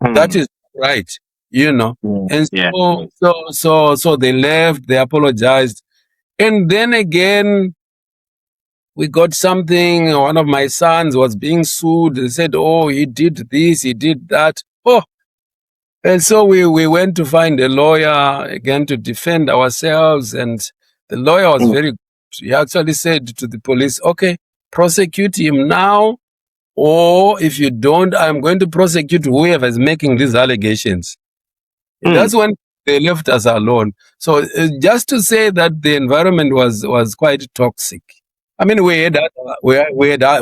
That is right, And so they left, they apologized. And then again, we got something. One of my sons was being sued. They said, oh, he did this, he did that. Oh, and so we went to find a lawyer again to defend ourselves. And the lawyer was very good. He actually said to the police, okay, prosecute him now. Or if you don't, I'm going to prosecute whoever is making these allegations. That's when they left us alone. So just to say that the environment was quite toxic. I mean, we had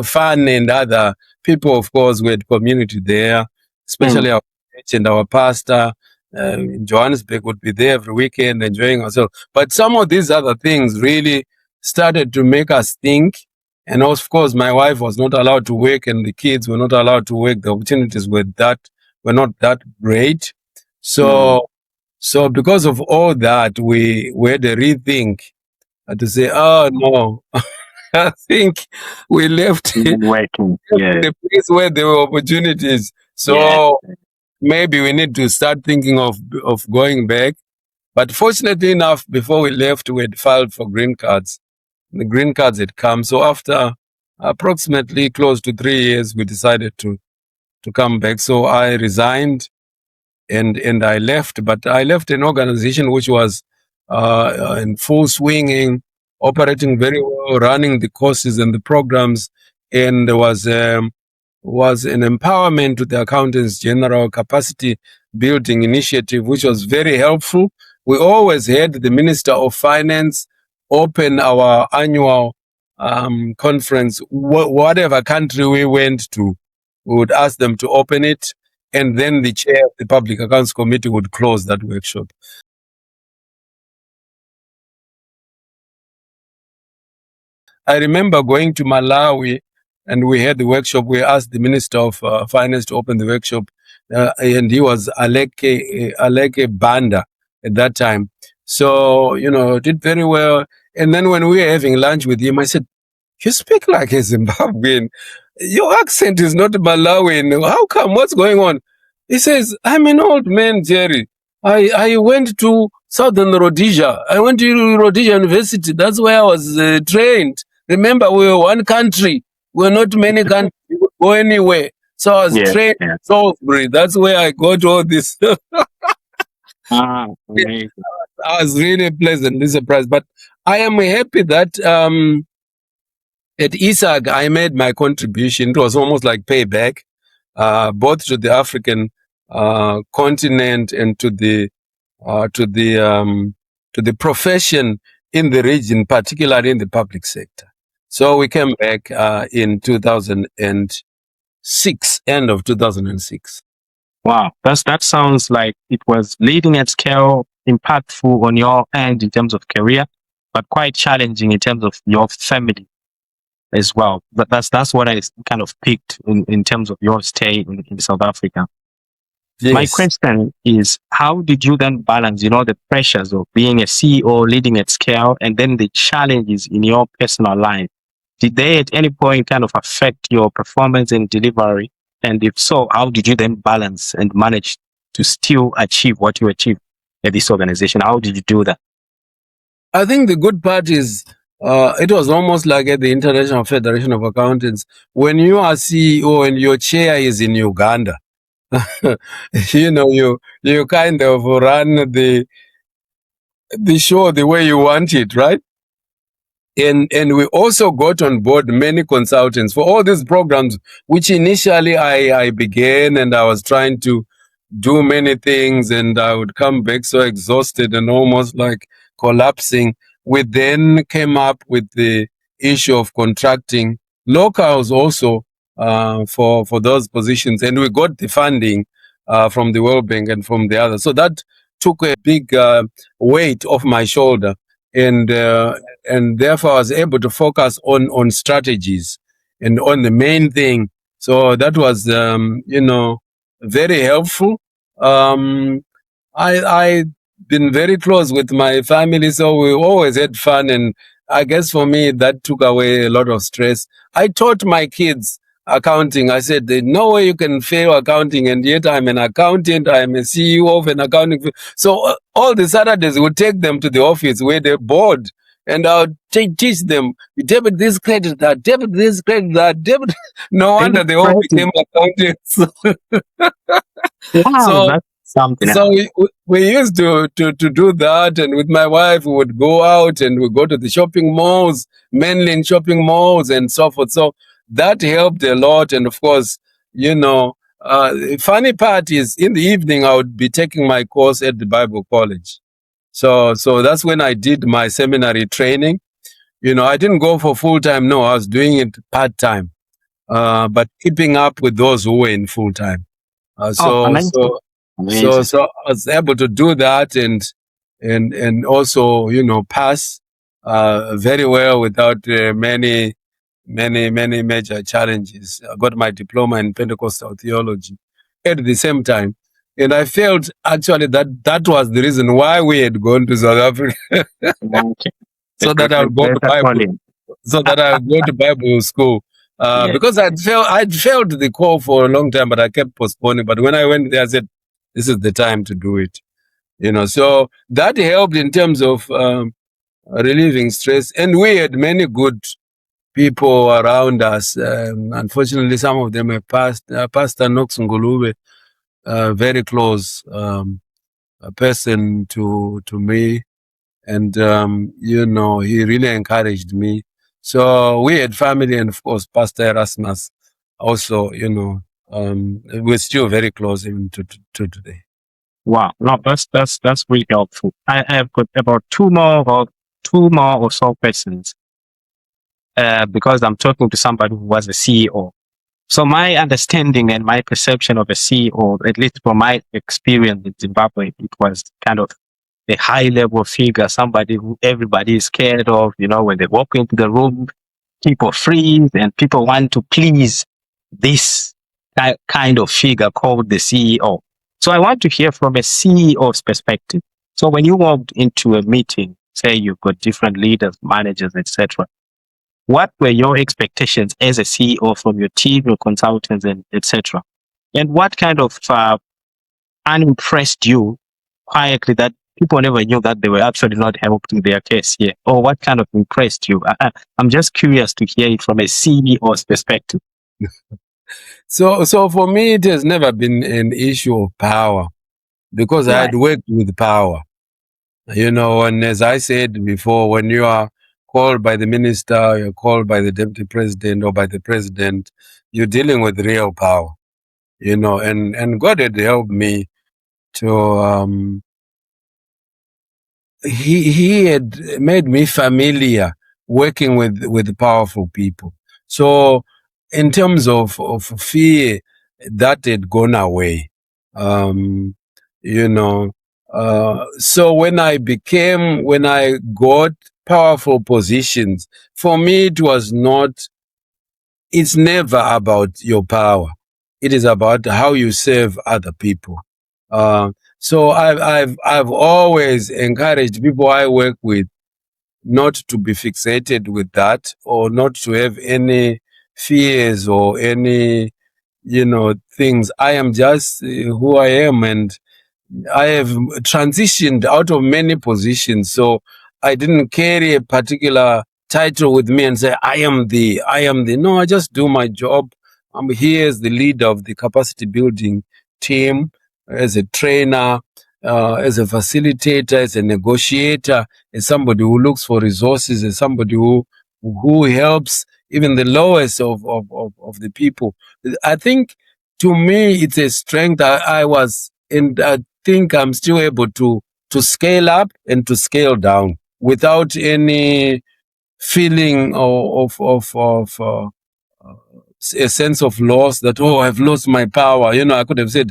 fun and other people, of course, we had community there, especially our church and our pastor in Johannesburg would be there every weekend enjoying ourselves. But some of these other things really started to make us think. And of course, my wife was not allowed to work and the kids were not allowed to work. The opportunities were not that great. So because of all that, we had a rethink to say, oh no, I think we left the place where there were opportunities. So maybe we need to start thinking of going back. But fortunately enough, before we left, we had filed for green cards. The green cards had come. So after approximately close to 3 years, we decided to come back. So I resigned and I left. But I left an organization which was in full swinging, operating very well, running the courses and the programs, and there was an empowerment to the accountants general capacity building initiative, which was very helpful. We always had the Minister of Finance open our annual conference, whatever country we went to, we would ask them to open it, and then the chair of the Public Accounts Committee would close that workshop. I remember going to Malawi and we had the workshop. We asked the Minister of Finance to open the workshop, and he was Aleke Banda at that time. So, did very well. And then when we were having lunch with him, I said, you speak like a Zimbabwean. Your accent is not Malawian. How come? What's going on? He says, I'm an old man, Jerry. I went to Southern Rhodesia. I went to Rhodesia University. That's where I was trained. Remember, we were one country. We're not many countries. We could go anywhere. So I was trained in Salisbury. That's where I got all this. Amazing. I was really pleasantly surprised. But I am happy that at IFAC, I made my contribution. It was almost like payback, both to the African continent and to the profession in the region, particularly in the public sector. So we came back in 2006, end of 2006. Wow, that sounds like it was leading at scale, impactful on your end in terms of career, but quite challenging in terms of your family as well. But that's what I kind of picked in terms of your stay in South Africa. Yes. My question is, how did you then balance, the pressures of being a CEO, leading at scale, and then the challenges in your personal life? Did they at any point kind of affect your performance and delivery And if so, how did you then balance and manage to still achieve what you achieved at this organization? How did you do that? I think the good part is it was almost like at the International Federation of Accountants. When you are CEO and your chair is in Uganda, you kind of run the show the way you want it, right? And we also got on board many consultants for all these programs, which initially I began, and I was trying to do many things, and I would come back so exhausted and almost like collapsing. We then came up with the issue of contracting locals also for those positions, and we got the funding from the World Bank and from the others. So that took a big weight off my shoulder, and therefore I was able to focus on strategies and on the main thing. So that was very helpful. um, I been very close with my family, so we always had fun, and I guess for me that took away a lot of stress. I taught my kids accounting. I said, "There's no way you can fail accounting," and yet I'm an accountant. I'm a CEO of an accounting firm. So all the Saturdays we take them to the office where they're bored, and I'll teach them, debit this, credit that, debit this, credit that, debit. No wonder they all became accountants. Wow, So that's something so else. we used to do that, and with my wife we would go out and we go to the shopping malls, mainly in shopping malls and so forth. So that helped a lot. And of course, the funny part is in the evening I would be taking my course at the Bible College. So that's when I did my seminary training. I didn't go for full time. No, I was doing it part time, but keeping up with those who were in full time. Uh, Oh, so amazing. so so Amazing. so I was able to do that, and also pass very well without many major challenges. I got my diploma in Pentecostal theology at the same time, and I felt actually that was the reason why we had gone to South Africa, Okay. so that I'll go to Better Bible calling. so that I'll go to Bible school. Yes. Because I'd felt the call for a long time, but I kept postponing. But when I went there, I said, "This is the time to do it." So that helped in terms of relieving stress, and we had many good people around us. Unfortunately, some of them have passed. Pastor Knox Ngulube, very close a person to me, and he really encouraged me. So we had family, and of course Pastor Erasmus also. We're still very close even to today. Wow. No, that's really helpful. I have got about two more or so questions. Because I'm talking to somebody who was a CEO. So my understanding and my perception of a CEO, at least from my experience in Zimbabwe, it was kind of a high level figure, somebody who everybody is scared of. When they walk into the room, people freeze and people want to please this kind of figure called the CEO. So I want to hear from a CEO's perspective. So when you walked into a meeting, say you've got different leaders, managers, etc., what were your expectations as a CEO from your team, your consultants, and etc.? And what kind of unimpressed you quietly that people never knew that they were actually not helping their case here? Or what kind of impressed you? I'm just curious to hear it from a CEO's perspective. So for me, it has never been an issue of power, because I Right. had worked with power. And as I said before, when you are called by the minister, you're called by the deputy president or by the president, you're dealing with real power. And God had helped me to he had made me familiar working with powerful people. So in terms of fear, that had gone away. Um, so when I got powerful positions, for me it's never about your power. It is about how you serve other people. So I've always encouraged people I work with not to be fixated with that, or not to have any fears or any things. I am just who I am, and I have transitioned out of many positions. So I didn't carry a particular title with me and say, I am the. No, I just do my job. I'm here as the leader of the capacity building team, as a trainer, as a facilitator, as a negotiator, as somebody who looks for resources, as somebody who helps even the lowest of the people. I think to me, it's a strength. I was in think I'm still able to scale up and to scale down without any feeling of a sense of loss that, oh, I've lost my power. I could have said,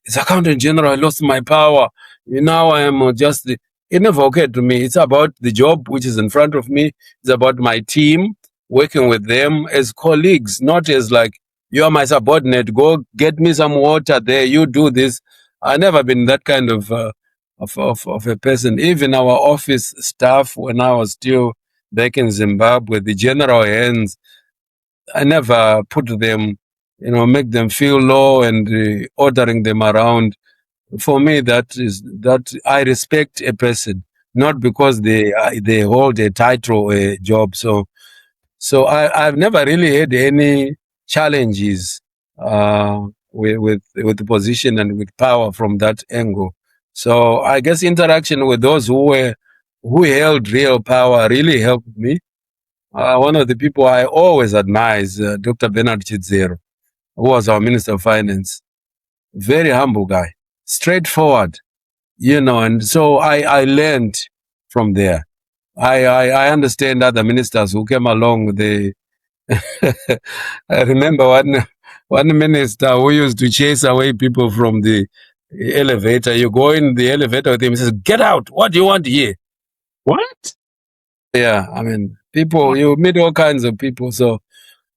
it's accountant general, I lost my power. Now I am just it never occurred to me. It's about the job which is in front of me. It's about my team, working with them as colleagues, not as like, you are my subordinate, go get me some water there, you do this. I never been that kind of a person. Even our office staff, when I was still back in Zimbabwe, the general hands, I never put them, make them feel low and ordering them around. For me, that I respect a person, not because they hold a title or a job. So I've never really had any challenges with the position and with power from that angle. So I guess interaction with those who held real power really helped me. One of the people I always admire is Dr. Bernard Chidzero, who was our Minister of Finance. Very humble guy, straightforward, and so I learned from there. I understand other ministers who came along. I remember one minister who used to chase away people from the elevator. You go in the elevator with him, he says, "Get out! What do you want here?" What? Yeah, I mean, people, you meet all kinds of people. So,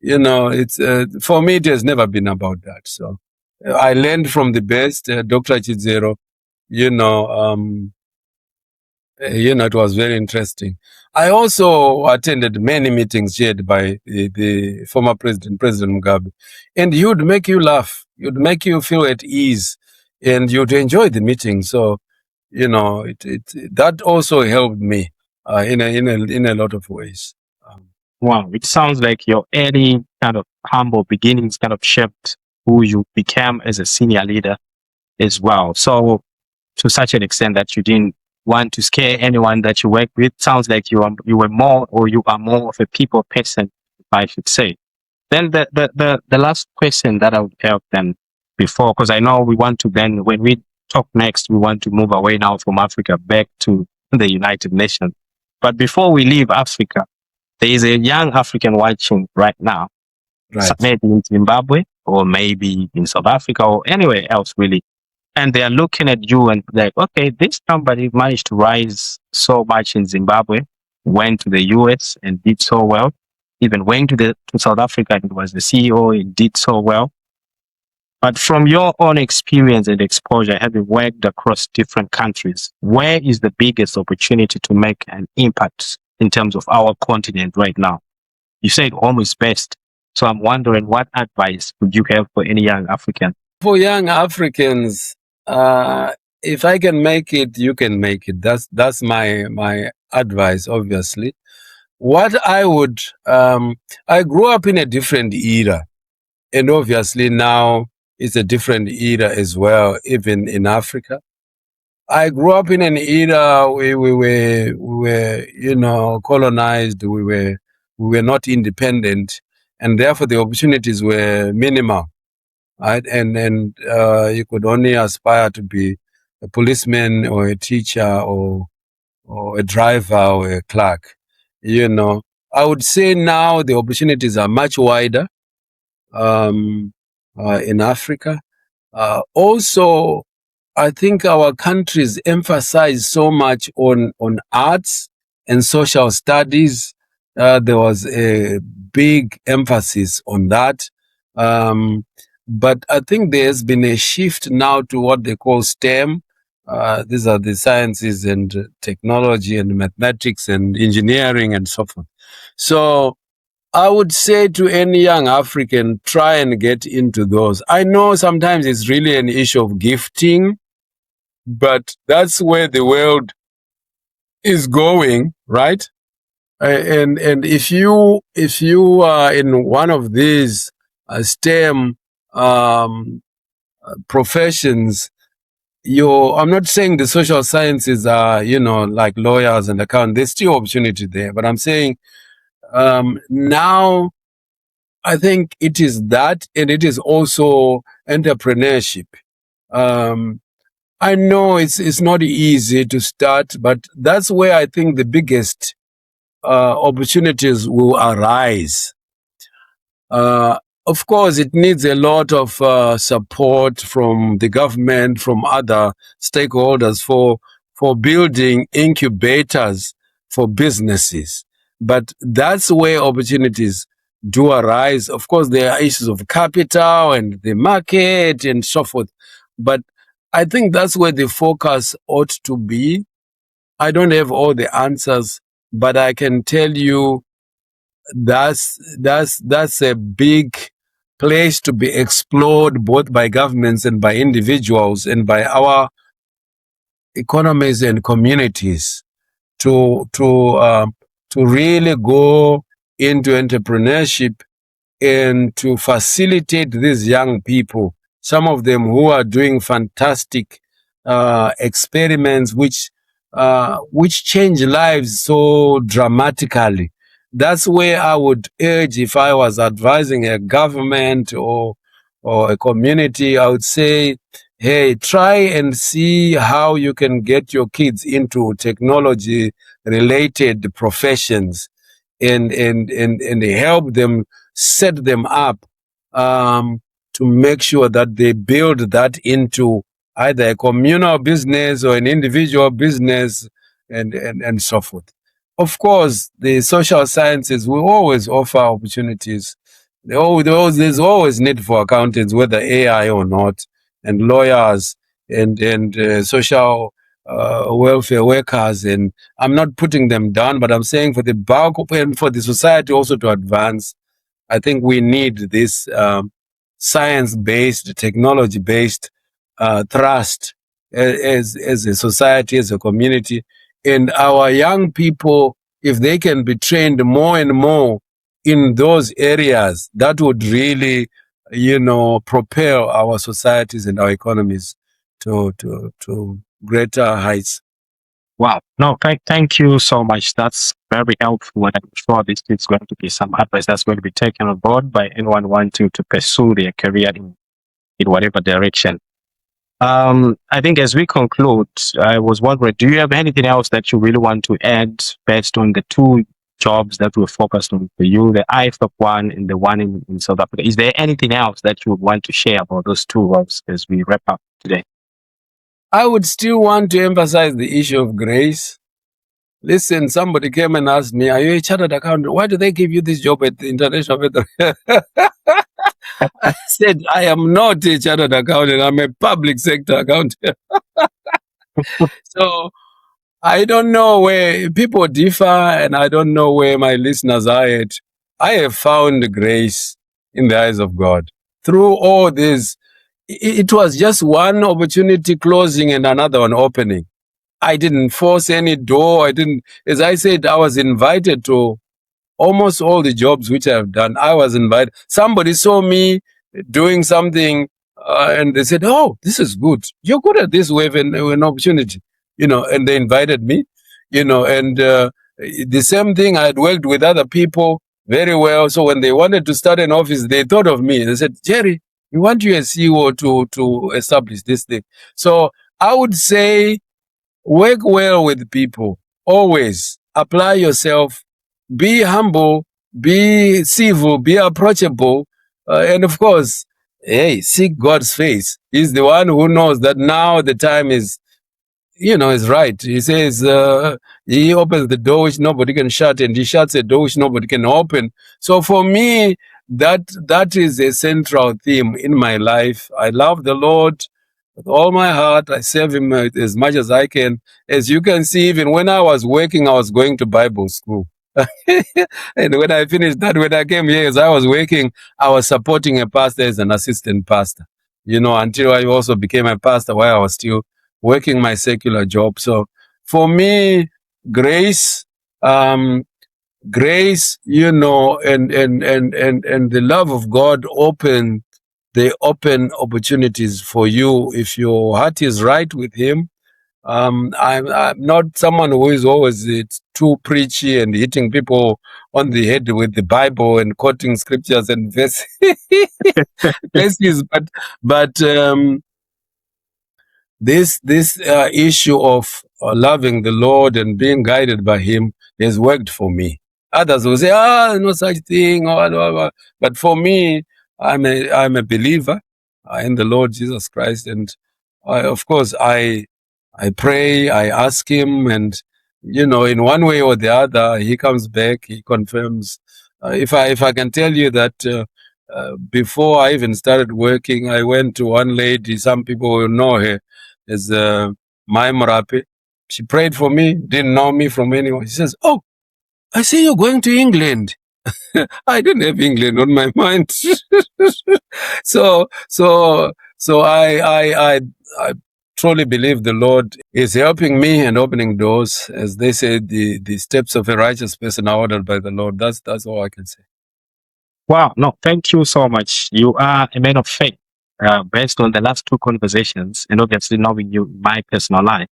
it's for me, it has never been about that. So I learned from the best, Dr. Chidzero, you know, um, it was very interesting. I also attended many meetings chaired by the former President Mugabe, and he would make you laugh. He would make you feel at ease, and you'd enjoy the meeting. So, that also helped me in a lot of ways. Wow, it sounds like your early kind of humble beginnings kind of shaped who you became as a senior leader as well. So, to such an extent that you didn't want to scare anyone that you work with, sounds like you were more, or you are more of a people person, if I should say. Then the last question that I would have then before, because I know we want to then, when we talk next, we want to move away now from Africa back to the United Nations. But before we leave Africa, there is a young African watching right now, Right. maybe in Zimbabwe or maybe in South Africa or anywhere else really. And they are looking at you and like, okay, this somebody managed to rise so much in Zimbabwe, went to the US and did so well, even went to South Africa and was the CEO and did so well. But from your own experience and exposure, having worked across different countries, where is the biggest opportunity to make an impact in terms of our continent right now? You said home is best. So I'm wondering, what advice would you have for any young African? For young Africans, if I can make it, you can make it. That's my advice, obviously. What I would, I grew up in a different era, and obviously now it's a different era as well, even in Africa. I grew up in an era where we were colonized. We were not independent, and therefore the opportunities were minimal, right? And you could only aspire to be a policeman or a teacher or a driver or a clerk. I would say now the opportunities are much wider in Africa. Also, I think our countries emphasize so much on arts and social studies. There was a big emphasis on that. But I think there's been a shift now to what they call STEM. These are the sciences and technology and mathematics and engineering and so forth. So I would say to any young African, try and get into those. I know sometimes it's really an issue of gifting, but that's where the world is going, right? And if you are in one of these STEM um, professions, I'm not saying the social sciences are, like lawyers and accountants. There's still opportunity there, but I'm saying now I think it is that, and it is also entrepreneurship. Um, I know it's not easy to start, but that's where I think the biggest opportunities will arise. Uh, of course, it needs a lot of support from the government, from other stakeholders for building incubators for businesses. But that's where opportunities do arise. Of course, there are issues of capital and the market and so forth. But I think that's where the focus ought to be. I don't have all the answers, but I can tell you that's a big place to be explored both by governments and by individuals and by our economies and communities to really go into entrepreneurship and to facilitate these young people, some of them who are doing fantastic experiments which change lives so dramatically. That's where I would urge, if I was advising a government or a community, I would say, hey, try and see how you can get your kids into technology related professions and help them, set them up to make sure that they build that into either a communal business or an individual business and so forth. Of course, the social sciences will always offer opportunities. There's always need for accountants, whether AI or not, and lawyers and social welfare workers. And I'm not putting them down, but I'm saying for the bulk of, and for the society also to advance, I think we need this science-based, technology-based trust as a society, as a community. And our young people, if they can be trained more and more in those areas, that would really, propel our societies and our economies to greater heights. Wow. No, thank you so much. That's very helpful. And I'm sure this is going to be some advice that's going to be taken on board by anyone wanting to pursue their career in whatever direction. I think as we conclude, I was wondering, do you have anything else that you really want to add based on the two jobs that we're focused on for you, the IFAC one and the one in South Africa? Is there anything else that you would want to share about those two roles as we wrap up today? I would still want to emphasize the issue of grace. Listen, somebody came and asked me, are you a chartered accountant? Why do they give you this job at the International Federation? I said, I am not a chartered accountant. I'm a public sector accountant. So I don't know where people differ, and I don't know where my listeners are at. I have found grace in the eyes of God. Through all this, it was just one opportunity closing and another one opening. I didn't force any door. As I said, I was invited to almost all the jobs which I've done. I was invited. Somebody saw me doing something and they said, oh, this is good. You're good at this. We have an opportunity, and they invited me, and the same thing, I had worked with other people very well. So when they wanted to start an office, they thought of me. They said, Jerry, we want you as CEO to establish this thing. So I would say, work well with people. Always apply yourself. Be humble. Be civil. Be approachable. And of course, hey, seek God's face. He's the one who knows that now the time is right. He says he opens the door which nobody can shut, and he shuts a door which nobody can open. So for me, that is a central theme in my life. I love the Lord with all my heart. I serve him as much as I can. As you can see, even when I was working, I was going to Bible school. And when I finished that, when I came here, as I was working, I was supporting a pastor as an assistant pastor, until I also became a pastor while I was still working my secular job. So for me, grace, grace, and the love of God they open opportunities for you if your heart is right with Him. I'm not someone who is always too preachy and hitting people on the head with the Bible and quoting scriptures and verses, but this issue of loving the Lord and being guided by Him has worked for me. Others will say, no such thing, but for me, I'm a believer in the Lord Jesus Christ, and of course I pray, I ask Him, and in one way or the other, He comes back, He confirms. If I can tell you that before I even started working, I went to one lady. Some people will know her as Mai Murapi. She prayed for me, didn't know me from anyone. She says, "Oh, I see you're going to England." I didn't have England on my mind. so I truly believe the Lord is helping me and opening doors. As they say, the steps of a righteous person are ordered by the Lord. That's all I can say. Wow, no, thank you so much. You are a man of faith. Based on the last two conversations, and obviously knowing you in my personal life,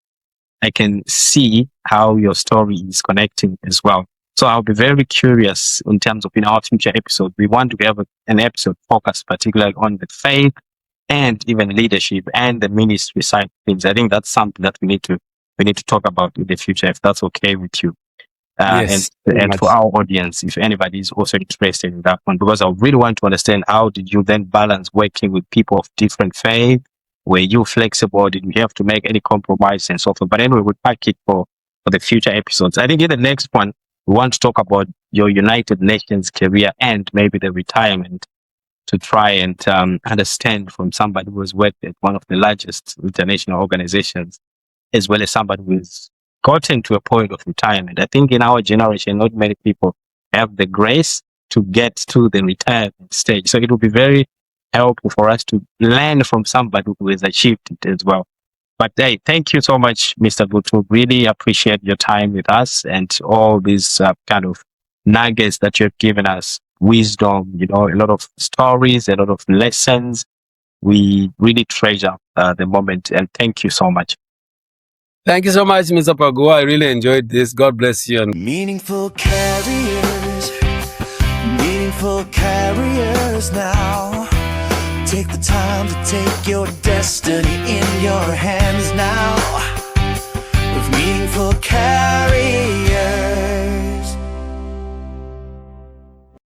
I can see how your story is connecting as well. So I'll be very curious in terms of in our future episode. We want to have an episode focused particularly on the faith and even leadership and the ministry side of things. I think that's something that we need to talk about in the future, if that's okay with you. Yes, and for our audience, if anybody is also interested in that one, because I really want to understand how did you then balance working with people of different faith? Were you flexible? Did you have to make any compromise and so forth? But anyway, we'll pack it for the future episodes. I think in the next one, we want to talk about your United Nations career and maybe the retirement, to try and understand from somebody who has worked at one of the largest international organizations, as well as somebody who has gotten to a point of retirement. I think in our generation, not many people have the grace to get to the retirement stage. So it will be very helpful for us to learn from somebody who has achieved it as well. But hey, thank you so much, Mr. Gutu. Really appreciate your time with us and all these kind of nuggets that you've given us. Wisdom, a lot of stories, a lot of lessons. We really treasure the moment, and thank you so much. Thank you so much, Mr. Pagua. I really enjoyed this. God bless you. Meaningful carriers now. Take the time to take your destiny in your hands now. With meaningful carriers.